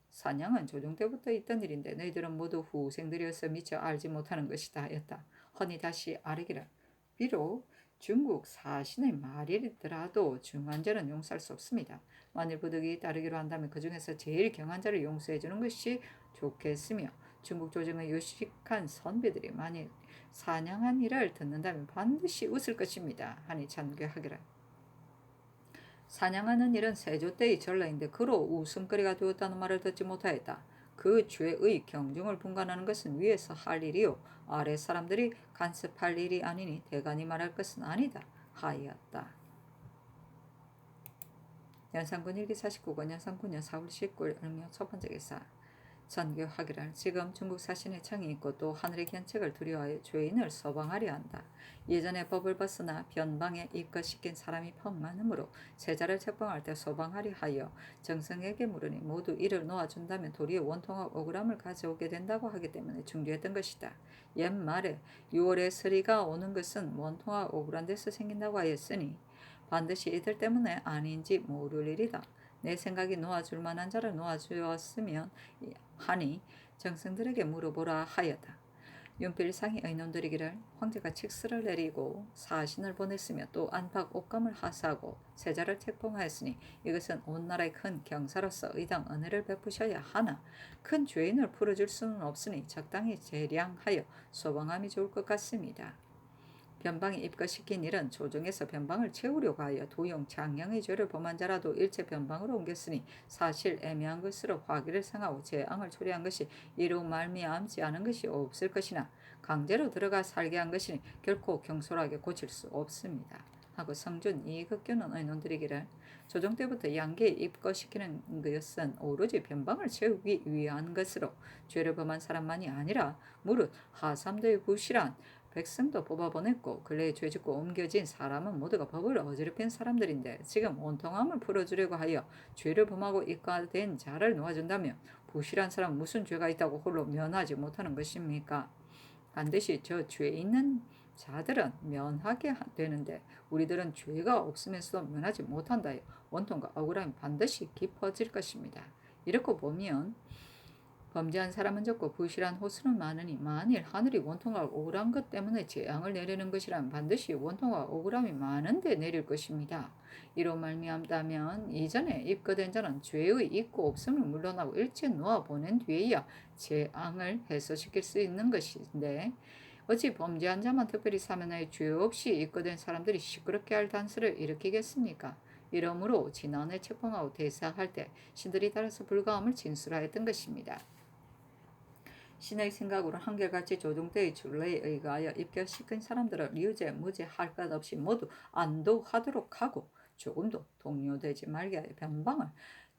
사냥은 조종 때부터 있던 일인데 너희들은 모두 후생들이어서 미처 알지 못하는 것이다 하였다. 허니 다시 아뢰기를 비록 중국 사신의 말이더라도 중한 자는 용서할 수 없습니다. 만일 부득이 따르기로 한다면 그 중에서 제일 경한 자를 용서해 주는 것이 좋겠으며 중국 조정의 유식한 선비들이 만일 사냥한 일을 듣는다면 반드시 웃을 것입니다. 하니 잔괴하기를 사냥하는 일은 세조 때의 전례인데 그로 웃음거리가 되었다는 말을 듣지 못하였다. 그 죄의 경중을 분간하는 것은 위에서 할 일이요 아래 사람들이 간섭할 일이 아니니 대간이 말할 것은 아니다 하였다. 연산군 1기 49권 연산군년 4월 19일 을묘 첫 번째 기사 전교하기를 지금 중국 사신의 청이 있고 또 하늘의 견책을 두려워하여 죄인을 서방하려 한다. 예전에 법을 벗어나 변방에 입것시킨 사람이 퍽 많으므로 세자를 책봉할 때 서방하려 하여 정성에게 물으니 모두 이를 놓아준다면 도리어 원통과 억울함을 가져오게 된다고 하기 때문에 중조했던 것이다. 옛말에 6월에 서리가 오는 것은 원통과 억울한 데서 생긴다고 하였으니 반드시 이들 때문에 아닌지 모를 일이다. 내 생각이 놓아줄 만한 자를 놓아주었으면 하니 정승들에게 물어보라 하였다. 윤필상이 의논드리기를 황제가 칙스를 내리고 사신을 보냈으며 또 안팎 옥감을 하사하고 세자를 책봉하였으니 이것은 온 나라의 큰 경사로서 의당 은혜를 베푸셔야 하나 큰 죄인을 풀어줄 수는 없으니 적당히 재량하여 소방함이 좋을 것 같습니다. 변방에 입것시킨 일은 조정에서 변방을 채우려고 하여 도용 장량의 죄를 범한 자라도 일체 변방으로 옮겼으니 사실 애매한 것으로 화기를 상하고 재앙을 초래한 것이 이로 말미암지 않은 것이 없을 것이나 강제로 들어가 살게 한 것이니 결코 경솔하게 고칠 수 없습니다. 하고 성준 이극교는 의논드리기를 조정 때부터 양계에 입것시키는 것은 오로지 변방을 채우기 위한 것으로 죄를 범한 사람만이 아니라 무릇 하삼도의 부실한 백성도 뽑아보냈고 근래에 죄짓고 옮겨진 사람은 모두가 법을 어지럽힌 사람들인데 지금 온통함을 풀어주려고 하여 죄를 범하고 입과된 자를 놓아준다면 부실한 사람은 무슨 죄가 있다고 홀로 면하지 못하는 것입니까? 반드시 저 죄 있는 자들은 면하게 되는데 우리들은 죄가 없으면서도 면하지 못한다요. 원통과 억울함이 반드시 깊어질 것입니다. 이렇게 보면 범죄한 사람은 적고 부실한 호수는 많으니 만일 하늘이 원통과 억울한 것 때문에 재앙을 내리는 것이라면 반드시 원통과 억울함이 많은데 내릴 것입니다. 이로 말미암다면 이전에 입거된 자는 죄의 있고 없음을 물러나고 일체 놓아 보낸 뒤에야 재앙을 해소시킬 수 있는 것인데 어찌 범죄한 자만 특별히 사면하여 죄 없이 입거된 사람들이 시끄럽게 할 단서를 일으키겠습니까? 이러므로 지난해 책봉하고 대사할 때 신들이 따라서 불가함을 진술하였던 것입니다. 신의 생각으로 한결같이 조정 때의 줄례에 의하여 입결시킨 사람들을 유죄, 무죄 할 것 없이 모두 안도하도록 하고 조금도 동요되지 말게 하여 변방을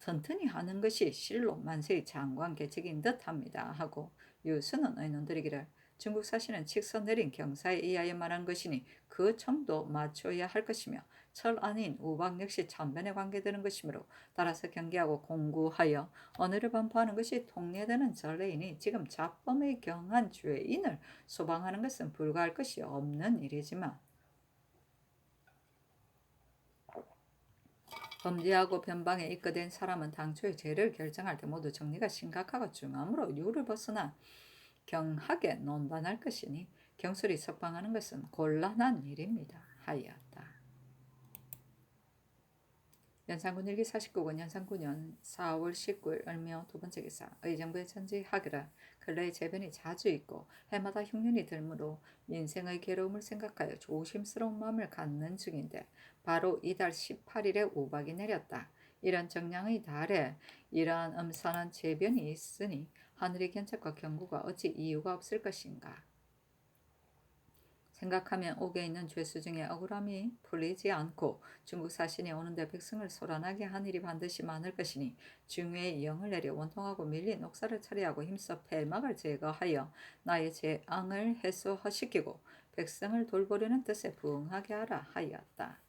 튼튼히 하는 것이 실로 만세의 장관 계책인 듯합니다. 하고 유수는 의논드리기를 중국 사신은 칙서 내린 경사에 의하여 말한 것이니 그 청도 맞춰야 할 것이며 철 아닌 우박 역시 천변에 관계되는 것이므로 따라서 경계하고 공구하여 언어를 반포하는 것이 통례되는 전례이니 지금 자범에 경한 죄인을 소방하는 것은 불가할 것이 없는 일이지만 범죄하고 변방에 입거된 사람은 당초에 죄를 결정할 때 모두 정리가 심각하고 중함으로 율을 벗어나 경하게 논단할 것이니 경솔히 석방하는 것은 곤란한 일입니다. 하였다. 연산군 1기 49권 연산군년 4월 19일 을묘 두 번째 기사 의정부의 천지하기라 근래에 재변이 자주 있고 해마다 흉년이 들므로 인생의 괴로움을 생각하여 조심스러운 마음을 갖는 중인데 바로 이달 18일에 우박이 내렸다. 이런 정량의 달에 이러한 음산한 재변이 있으니 하늘의 견책과 경고가 어찌 이유가 없을 것인가. 생각하면 옥에 있는 죄수 중에 억울함이 풀리지 않고 중국 사신이 오는데 백성을 소란하게 한 일이 반드시 많을 것이니 중외에 영을 내려 원통하고 밀린 옥사를 처리하고 힘써 폐막을 제거하여 나의 재앙을 해소시키고 백성을 돌보려는 뜻에 부응하게 하라 하였다.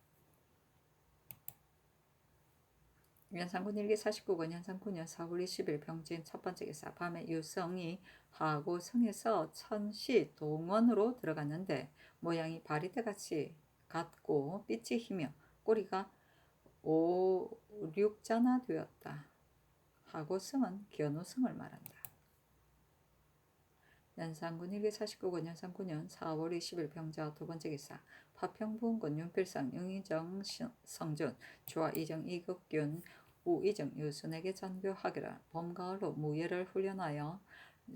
연산군 일기 49권 연산 9년 4월 20일 병진 첫 번째 기사 밤에 유성이 하고성에서 천시 동원으로 들어갔는데 모양이 바리떼같이 같고 빛이 희며 꼬리가 오륙자나 되었다. 하고성은 견우성을 말한다. 연산군 일기 49권 연산 9년 4월 20일 병자 두 번째 기사 파평부원군 윤필상 영의정 성준 조화 이정 이극균 우이정 유순에게 전교하기라. 봄가을로 무예를 훈련하여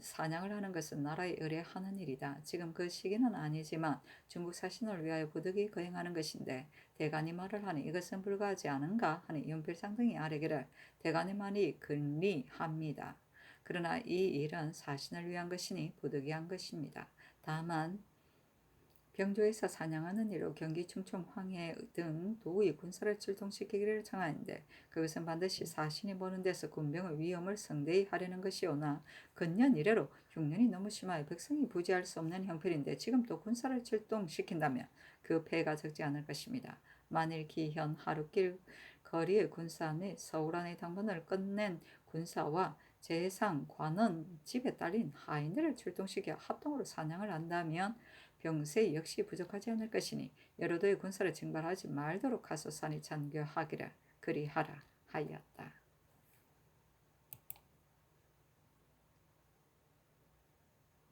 사냥을 하는 것은 나라에 의뢰하는 일이다. 지금 그 시기는 아니지만 중국 사신을 위하여 부득이 거행하는 것인데 대간이 말을 하니 이것은 불가하지 않은가 하니 윤필상 등이 아뢰기를 대간이만이 근리합니다. 그러나 이 일은 사신을 위한 것이니 부득이한 것입니다. 다만 병조에서 사냥하는 일로 경기 충청 황해 등 도의 군사를 출동시키기를 청하는데 그것은 반드시 사신이 보는 데서 군병의 위험을 성대히 하려는 것이오나 근년 이래로 흉년이 너무 심하여 백성이 부지할 수 없는 형편인데 지금 또 군사를 출동시킨다면 그 폐해가 적지 않을 것입니다. 만일 기현 하루길 거리의 군사 및 서울 안의 당번을 끝낸 군사와 재상 관원 집에 딸린 하인들을 출동시켜 합동으로 사냥을 한다면 병세 역시 부족하지 않을 것이니 여러 도의 군사를 징발하지 말도록 하소산이 전교하기를 그리하라 하였다.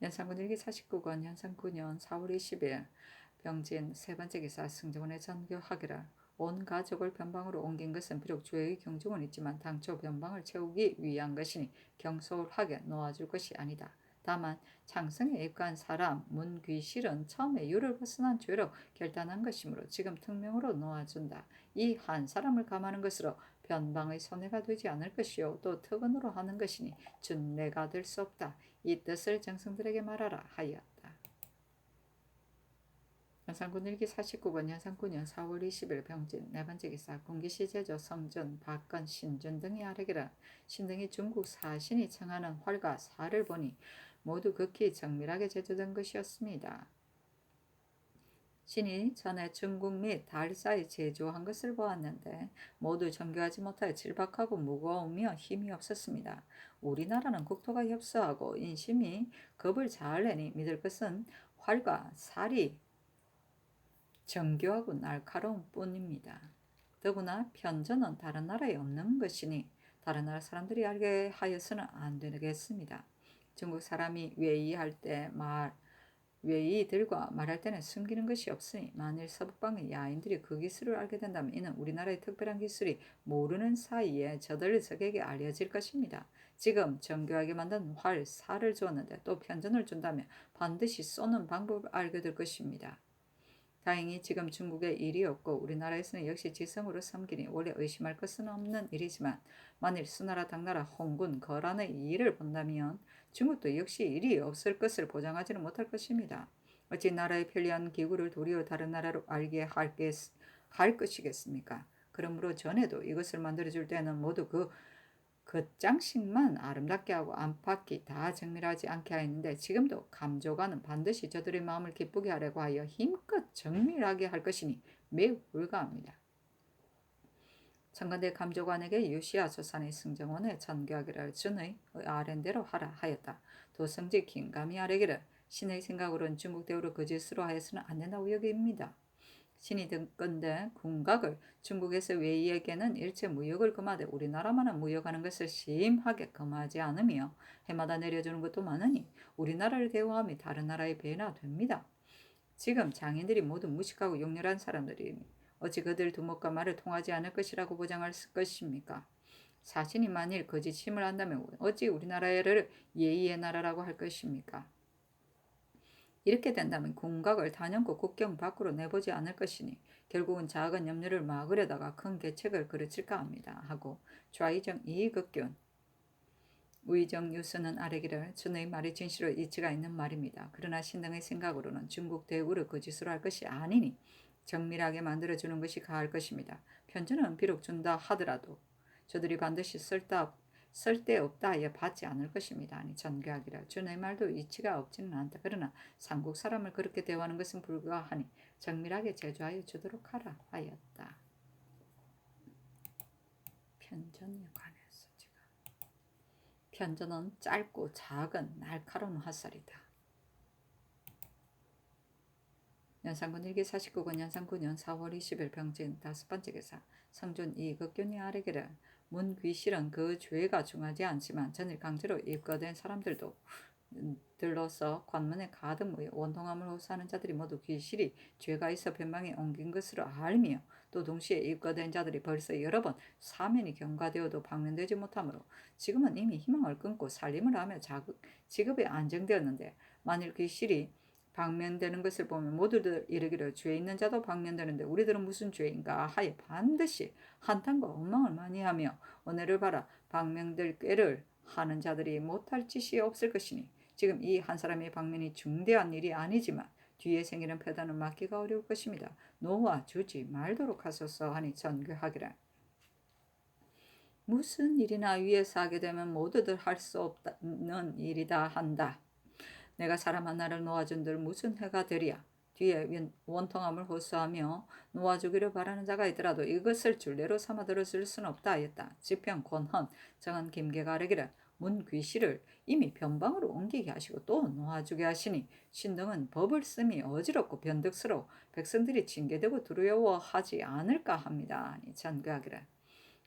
연산군 일기 49권 연산 9년 4월 20일 병진 세 번째 기사 승정원에 전교하기를 온 가족을 변방으로 옮긴 것은 비록 주의 경중은 있지만 당초 변방을 채우기 위한 것이니 경솔하게 놓아줄 것이 아니다. 다만 장성에 입간 사람 문귀실은 처음에 유를 벗어난 죄로 결단한 것이므로 지금 특명으로 놓아준다. 이 한 사람을 감하는 것으로 변방의 손해가 되지 않을 것이요 또 특언으로 하는 것이니 준례가 될 수 없다. 이 뜻을 정성들에게 말하라 하였다. 연산군 일기 49권 연산 9년 4월 20일 병진 네 번째 기사 군기시 제조 성준 박건 신준 등이 아뢰기를 신등이 중국 사신이 청하는 활과 살을 보니 모두 극히 정밀하게 제조된 것이었습니다. 신이 전에 중국 및 달사에 제조한 것을 보았는데 모두 정교하지 못하여 질박하고 무거우며 힘이 없었습니다. 우리나라는 국토가 협소하고 인심이 겁을 잘 내니 믿을 것은 활과 살이 정교하고 날카로운 뿐입니다. 더구나 편전은 다른 나라에 없는 것이니 다른 나라 사람들이 알게 하여서는 안 되겠습니다. 중국 사람이 외이들과 말할 때는 숨기는 것이 없으니 만일 서북방의 야인들이 그 기술을 알게 된다면 이는 우리나라의 특별한 기술이 모르는 사이에 저들 적에게 알려질 것입니다. 지금 정교하게 만든 활, 살을 주었는데 또 편전을 준다면 반드시 쏘는 방법을 알게 될 것입니다. 다행히 지금 중국에 일이 없고 우리나라에서는 역시 지성으로 섬기니 원래 의심할 것은 없는 일이지만 만일 수나라 당나라 홍군 거란의 일을 본다면 중국도 역시 일이 없을 것을 보장하지는 못할 것입니다. 어찌 나라의 편리한 기구를 도리어 다른 나라로 알게 할 것이겠습니까? 그러므로 전에도 이것을 만들어줄 때는 모두 겉장식만 아름답게 하고 안팎이 다 정밀하지 않게 하였는데 지금도 감조관은 반드시 저들의 마음을 기쁘게 하려고 하여 힘껏 정밀하게 할 것이니 매우 불가합니다. 청건대 감조관에게 유시아 조산의 승정원에 전교하기를 준의 아랜대로 하라 하였다. 도성지 긴감히 아뢰기를 신의 생각으로는 중국 대우를 거짓으로 하여서는 안 된다고 여깁니다. 신이 등건대 군각을 중국에서 외이에게는 일체 무역을 금하되 우리나라만은 무역하는 것을 심하게 금하지 않으며 해마다 내려주는 것도 많으니 우리나라를 대우함이 다른 나라의 배나 됩니다. 지금 장인들이 모두 무식하고 용렬한 사람들이니 어찌 그들 두목과 말을 통하지 않을 것이라고 보장할 것입니까? 사신이 만일 거짓임을 한다면 어찌 우리나라를 예의의 나라라고 할 것입니까? 이렇게 된다면 군각을 단연코 국경 밖으로 내보지 않을 것이니 결국은 작은 염려를 막으려다가 큰 계책을 그르칠까 합니다. 하고 좌이정 이익극균 우의정 유서는 아래기를 준의 말이 진실로 이치가 있는 말입니다. 그러나 신등의 생각으로는 중국 대우를 거짓으로 할 것이 아니니 정밀하게 만들어주는 것이 가할 것입니다. 편전은 비록 준다 하더라도 저들이 반드시 쓸데없다 하여 받지 않을 것입니다. 아니 전교하기라 준의 말도 이치가 없지는 않다. 그러나 삼국 사람을 그렇게 대우하는 것은 불가하니 정밀하게 제조하여 주도록 하라 하였다. 편전에 관해서 지금 편전은 짧고 작은 날카로운 화살이다. 연산군 일기 49권 연산 9년 4월 20일 병진 5번째 기사 성준 이극균이 아래기를 문귀실은 그 죄가 중하지 않지만 전일 강제로 입거된 사람들도 들로서 관문에 가득 모여 원통함을 호소하는 자들이 모두 귀실이 죄가 있어 변방에 옮긴 것으로 알며 또 동시에 입거된 자들이 벌써 여러 번 사면이 경과되어도 방면되지 못하므로 지금은 이미 희망을 끊고 살림을 하며 직업이 안정되었는데 만일 귀실이 방면되는 것을 보면 모두들 이르기를 죄 있는 자도 방면되는데 우리들은 무슨 죄인가 하여 반드시 한탄과 원망을 많이 하며 은혜를 바라 방면될 꾀를 하는 자들이 못할 짓이 없을 것이니 지금 이 한 사람의 방면이 중대한 일이 아니지만 뒤에 생기는 패단은 막기가 어려울 것입니다. 놓아주지 말도록 하소서 하니 전교하기를 무슨 일이나 위에서 하게 되면 모두들 할 수 없는 일이다 한다. 내가 사람 하나를 놓아준들 무슨 해가 되리야. 뒤에 원통함을 호소하며 놓아주기를 바라는 자가 있더라도 이것을 줄례로 삼아 들어줄 수는 없다 하였다. 지평 권헌 정한 김계가 아뢰기를 문귀실을 이미 변방으로 옮기게 하시고 또 놓아주게 하시니 신등은 법을 씀이 어지럽고 변덕스러워 백성들이 징계되고 두려워하지 않을까 합니다. 아니 전교하기를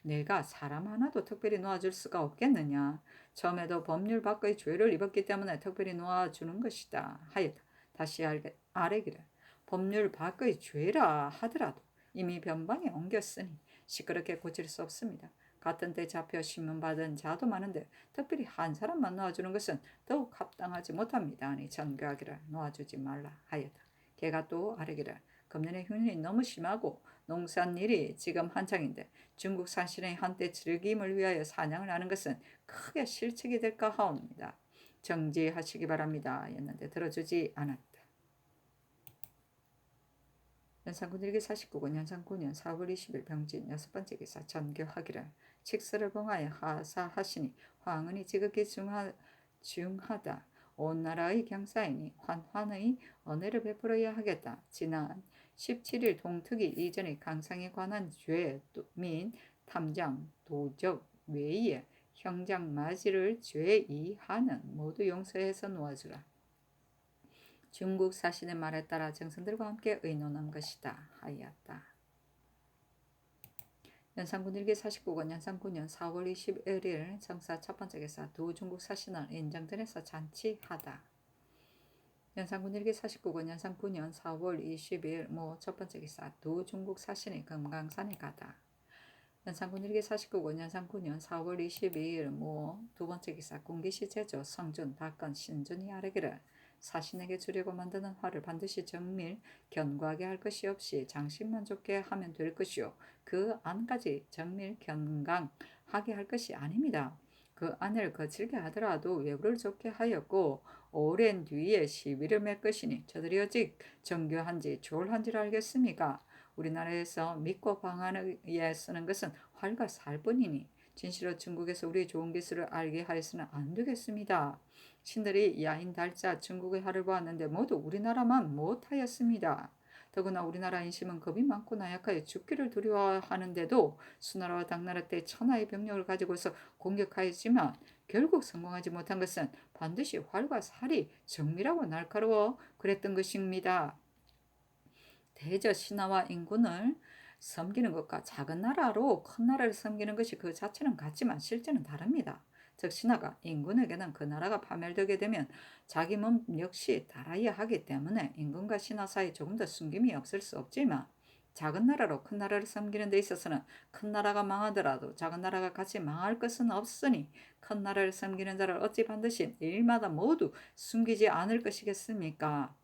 내가 사람 하나도 특별히 놓아줄 수가 없겠느냐. 처음에도 법률 밖의 죄를 입었기 때문에 특별히 놓아주는 것이다 하였다. 다시 아뢰기를 법률 밖의 죄라 하더라도 이미 변방에 옮겼으니 시끄럽게 고칠 수 없습니다. 같은 때 잡혀 신문받은 자도 많은데 특별히 한 사람만 놓아주는 것은 더욱 합당하지 못합니다. 아니 전교하기를 놓아주지 말라 하였다. 걔가 또 아뢰기를 금년에 흉년이 너무 심하고 농산일이 지금 한창인데 중국 산신의 한때 즐김을 위하여 사냥을 하는 것은 크게 실책이 될까 하옵니다. 정지하시기 바랍니다. 였는데 들어주지 않았다. 연산군 일기 49권 연산 9년 4월 20일 병진 6번째 기사 전교하기를 칙서를 봉하여 하사하시니 화응은이 지극히 중하다. 온 나라의 경사이니 환환의 은혜를 베풀어야 하겠다. 지난 17일 동특이 이전의 강상에 관한 죄 민 탐장 도적 외에 형장 마지를 죄이하는 모두 용서해서 놓아주라. 중국 사신의 말에 따라 정성들과 함께 의논한 것이다 하였다. 연산군 일기 49권 연산 9년 4월 21일 정사 첫 번째 기사 두 중국 사신을 인정전에서 잔치하다. 연산군 일기 49권 연산 9년 4월 20일 모 첫 번째 기사 두 중국 사신이 금강산에 가다. 연산군 일기 49권 연산 9년 4월 22일 모 두 번째 기사 군기시 제조 성준 박건 신준이 아뢰기를 사신에게 주려고 만드는 화를 반드시 정밀 견고하게 할 것이 없이 장식만 좋게 하면 될 것이요 그 안까지 정밀 견강하게 할 것이 아닙니다. 그 안을 거칠게 하더라도 외부를 좋게 하였고 오랜 뒤에 시비를 맺 것이니 저들이 어찌 정교한지 조울한지를 알겠습니까? 우리나라에서 믿고 방안에 쓰는 것은 활과 살뿐이니 진실로 중국에서 우리의 좋은 기술을 알게 하여서는 안 되겠습니다. 신들이 야인 달자 중국의 하를 보았는데 모두 우리나라만 못하였습니다. 더구나 우리나라 인심은 겁이 많고 나약하여 죽기를 두려워하는데도 수나라와 당나라 때 천하의 병력을 가지고서 공격하였지만 결국 성공하지 못한 것은 반드시 활과 살이 정밀하고 날카로워 그랬던 것입니다. 대저 신하와 인군을 섬기는 것과 작은 나라로 큰 나라를 섬기는 것이 그 자체는 같지만 실제는 다릅니다. 즉 신하가 인군에게는 그 나라가 파멸되게 되면 자기 몸 역시 달아야 하기 때문에 인군과 신하 사이에 조금 더 숨김이 없을 수 없지만 작은 나라로 큰 나라를 섬기는 데 있어서는 큰 나라가 망하더라도 작은 나라가 같이 망할 것은 없으니 큰 나라를 섬기는 자를 어찌 반드시 일마다 모두 숨기지 않을 것이겠습니까?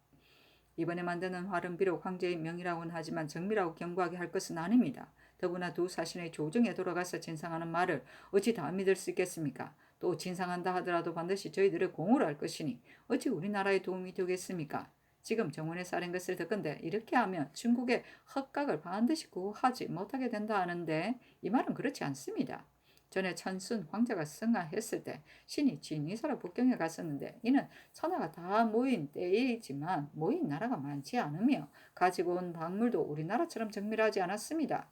이번에 만드는 활은 비록 황제의 명이라고는 하지만 정밀하고 견고하게 할 것은 아닙니다. 더구나 두 사신의 조정에 돌아가서 진상하는 말을 어찌 다 믿을 수 있겠습니까? 또 진상한다 하더라도 반드시 저희들의 공으로 할 것이니 어찌 우리나라에 도움이 되겠습니까? 지금 정원에 쌓인 것을 듣건대 이렇게 하면 중국의 헛각을 반드시 구하지 못하게 된다 하는데 이 말은 그렇지 않습니다. 전에 천순 황제가 승하했을 때 신이 진위사로 북경에 갔었는데 이는 천하가 다 모인 때이지만 모인 나라가 많지 않으며 가지고 온 박물도 우리나라처럼 정밀하지 않았습니다.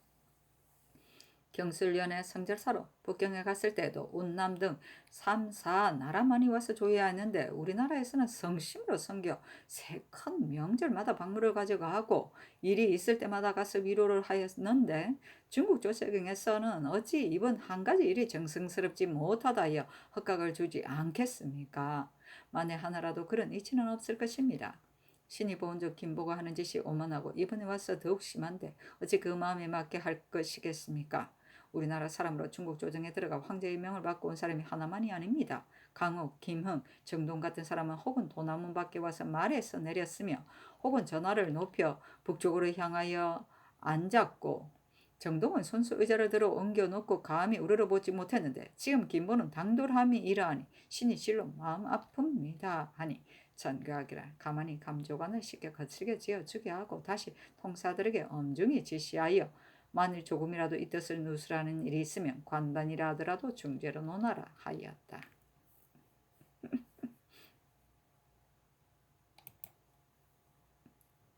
경술련의 성절사로 북경에 갔을 때에도 운남 등 3, 4 나라만이 와서 조회하였는데 우리나라에서는 성심으로 섬겨 새 큰 명절마다 박물을 가져가고 일이 있을 때마다 가서 위로를 하였는데 중국 조세경에서는 어찌 이번 한 가지 일이 정성스럽지 못하다 하여 헛각을 주지 않겠습니까? 만에 하나라도 그런 이치는 없을 것입니다. 신이 보은즉 김보가 하는 짓이 오만하고 이번에 와서 더욱 심한데 어찌 그 마음에 맞게 할 것이겠습니까? 우리나라 사람으로 중국 조정에 들어가 황제의 명을 받고 온 사람이 하나만이 아닙니다. 강욱, 김흥, 정동 같은 사람은 혹은 도남문 밖에 와서 말에서 내렸으며 혹은 전화를 높여 북쪽으로 향하여 앉았고 정동은 손수 의자를 들어 옮겨놓고 감히 우러러보지 못했는데 지금 김보는 당돌함이 이러하니 신이 실로 마음 아픕니다 하니 전교하기라 가만히 감조관을 쉽게 거칠게 지어주게 하고 다시 통사들에게 엄중히 지시하여 만일 조금이라도 이 뜻을 누설하는 일이 있으면 관반이라 하더라도 중재로 논하라 하였다.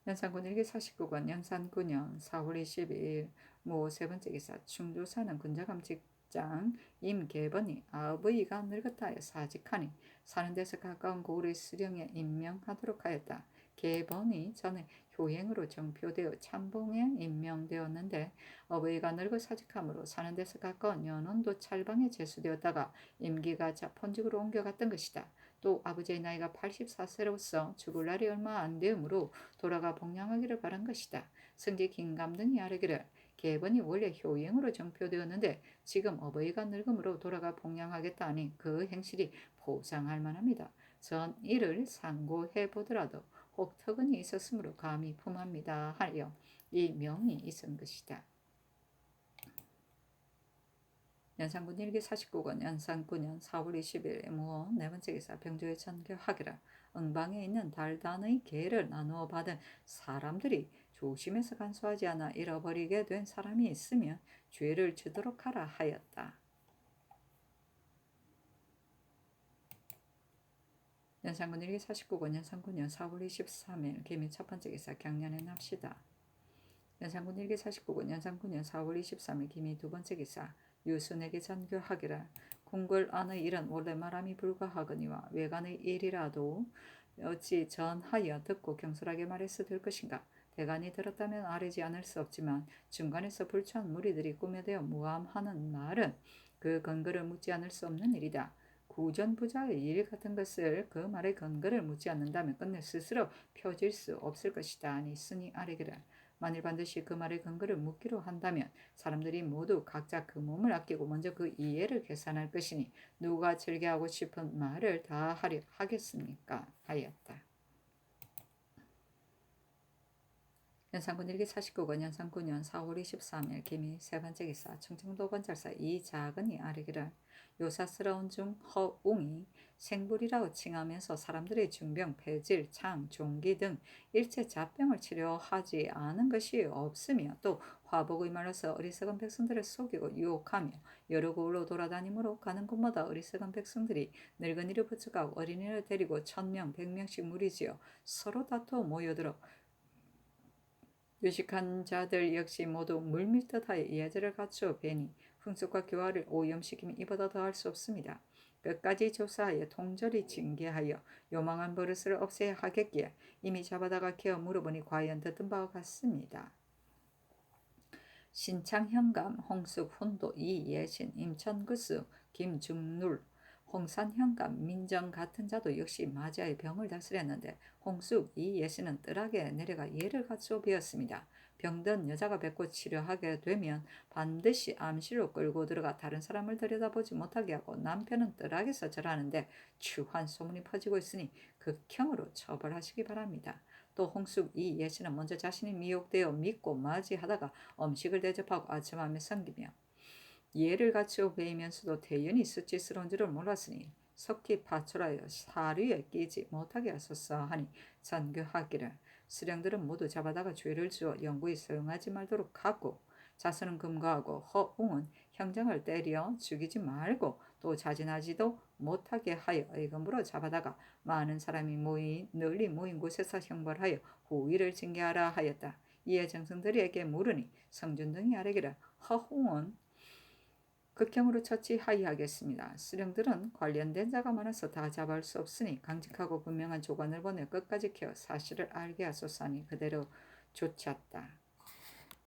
연산군 일기 49권 연산 9년 4월 22일 모 세 번째 기사 충주 사는 군자감 직장 임계번이 아버지가 늙었다 하여 사직하니 사는 데서 가까운 고을의 수령에 임명하도록 하였다. 계번이 전에 효행으로 정표되어 참봉에 임명되었는데 어버이가 늙어 사직함으로 사는 데서 가까운 연원도 찰방에 제수되었다가 임기가 자폰직으로 옮겨갔던 것이다. 또 아버지의 나이가 84세로서 죽을 날이 얼마 안 되므로 돌아가 복양하기를 바란 것이다. 승지 긴감 등이 아뢰기를 계번이 원래 효행으로 정표되었는데 지금 어버이가 늙음으로 돌아가 복양하겠다 하니 그 행실이 보상할 만합니다. 전 이를 상고해 보더라도 혹 특은이 있었으므로 감히 품합니다 하여 이 명이 있은 것이다. 연산군 일기 49권 연산 9년 4월 20일 무호 네 번째 기사 병조의 전교하기라 응방에 있는 달단의 계를 나누어 받은 사람들이 조심해서 간수하지 않아 잃어버리게 된 사람이 있으면 죄를 지도록 하라 하였다. 연산군 일기 49권 연산 9년 4월 23일 기미 첫 번째 기사 경련에 납시다. 연산군 일기 49권 연산 9년 4월 23일 기미 두 번째 기사 유순에게 전교하기라 궁궐 안의 일은 원래 말함이 불가하거니와 외관의 일이라도 어찌 전하여 듣고 경솔하게 말해서 될 것인가. 대간이 들었다면 아뢰지 않을 수 없지만 중간에서 불초한 무리들이 꾸며대어 무함하는 말은 그 근거를 묻지 않을 수 없는 일이다. 구전부자의 일 같은 것을 그 말의 근거를 묻지 않는다면 끝내 스스로 펴질 수 없을 것이다. 아니 쓰니 아뢰기를 만일 반드시 그 말의 근거를 묻기로 한다면 사람들이 모두 각자 그 몸을 아끼고 먼저 그 이해를 계산할 것이니 누가 즐겨하고 싶은 말을 다 하려 하겠습니까? 하였다. 연산군 일기 49권 연산 9년 4월 23일 기미 세 번째 기사 충청도 관찰사 이작은이 아뢰기를 요사스러운 중 허웅이 생불이라고 칭하면서 사람들의 중병, 폐질, 창, 종기 등 일체 잡병을 치료하지 않은 것이 없으며 또 화복의 말로서 어리석은 백성들을 속이고 유혹하며 여러 고을로 돌아다니므로 가는 곳마다 어리석은 백성들이 늙은이를 부축하고 어린이를 데리고 1000명, 100명씩 무리지어 서로 다투어 모여들어 유식한 자들 역시 모두 물밀듯하여 예절을 갖추어 뵈니 풍습과 교화를 오염시키면 이보다 더할 수 없습니다. 끝까지 조사하여 통절히 징계하여 요망한 버릇을 없애야 하겠기에 이미 잡아다가 케어 물어보니 과연 듣던 바와 같습니다. 신창현감, 홍숙, 훈도, 이예신, 임천구수, 김중룰, 홍산현감, 민정 같은 자도 역시 마자의 병을 다스렸는데 홍숙, 이예신은 뜰하게 내려가 예를 갖추어 배웠습니다. 병든 여자가 뵙고 치료하게 되면 반드시 암실로 끌고 들어가 다른 사람을 들여다보지 못하게 하고 남편은 뜰하게서 절하는데 추한 소문이 퍼지고 있으니 극형으로 처벌하시기 바랍니다. 또 홍숙 이예신은 먼저 자신이 미혹되어 믿고 맞이하다가 음식을 대접하고 아첨하며 섬기며 예를 갖추어 베이면서도 태연히 수치스러운 줄을 몰랐으니 석기 파출하여 사류에 끼지 못하게 하소서 하니 전교하기를 수령들은 모두 잡아다가 죄를 주어 영구히 사용하지 말도록 하고 자선은 금거하고 허웅은 형장을 때려 죽이지 말고 또 자진하지도 못하게 하여 의금으로 잡아다가 많은 사람이 널리 모인 곳에서 형벌하여 후위를 징계하라 하였다. 이에 정승들에게 물으니 성준 등이 아뢰기를 허웅은 극형으로 처치하여야겠습니다. 수령들은 관련된 자가 많아서 다 잡을 수 없으니 강직하고 분명한 조관을 보내 끝까지 캐어 사실을 알게 하소서 하니 그대로 조치했다.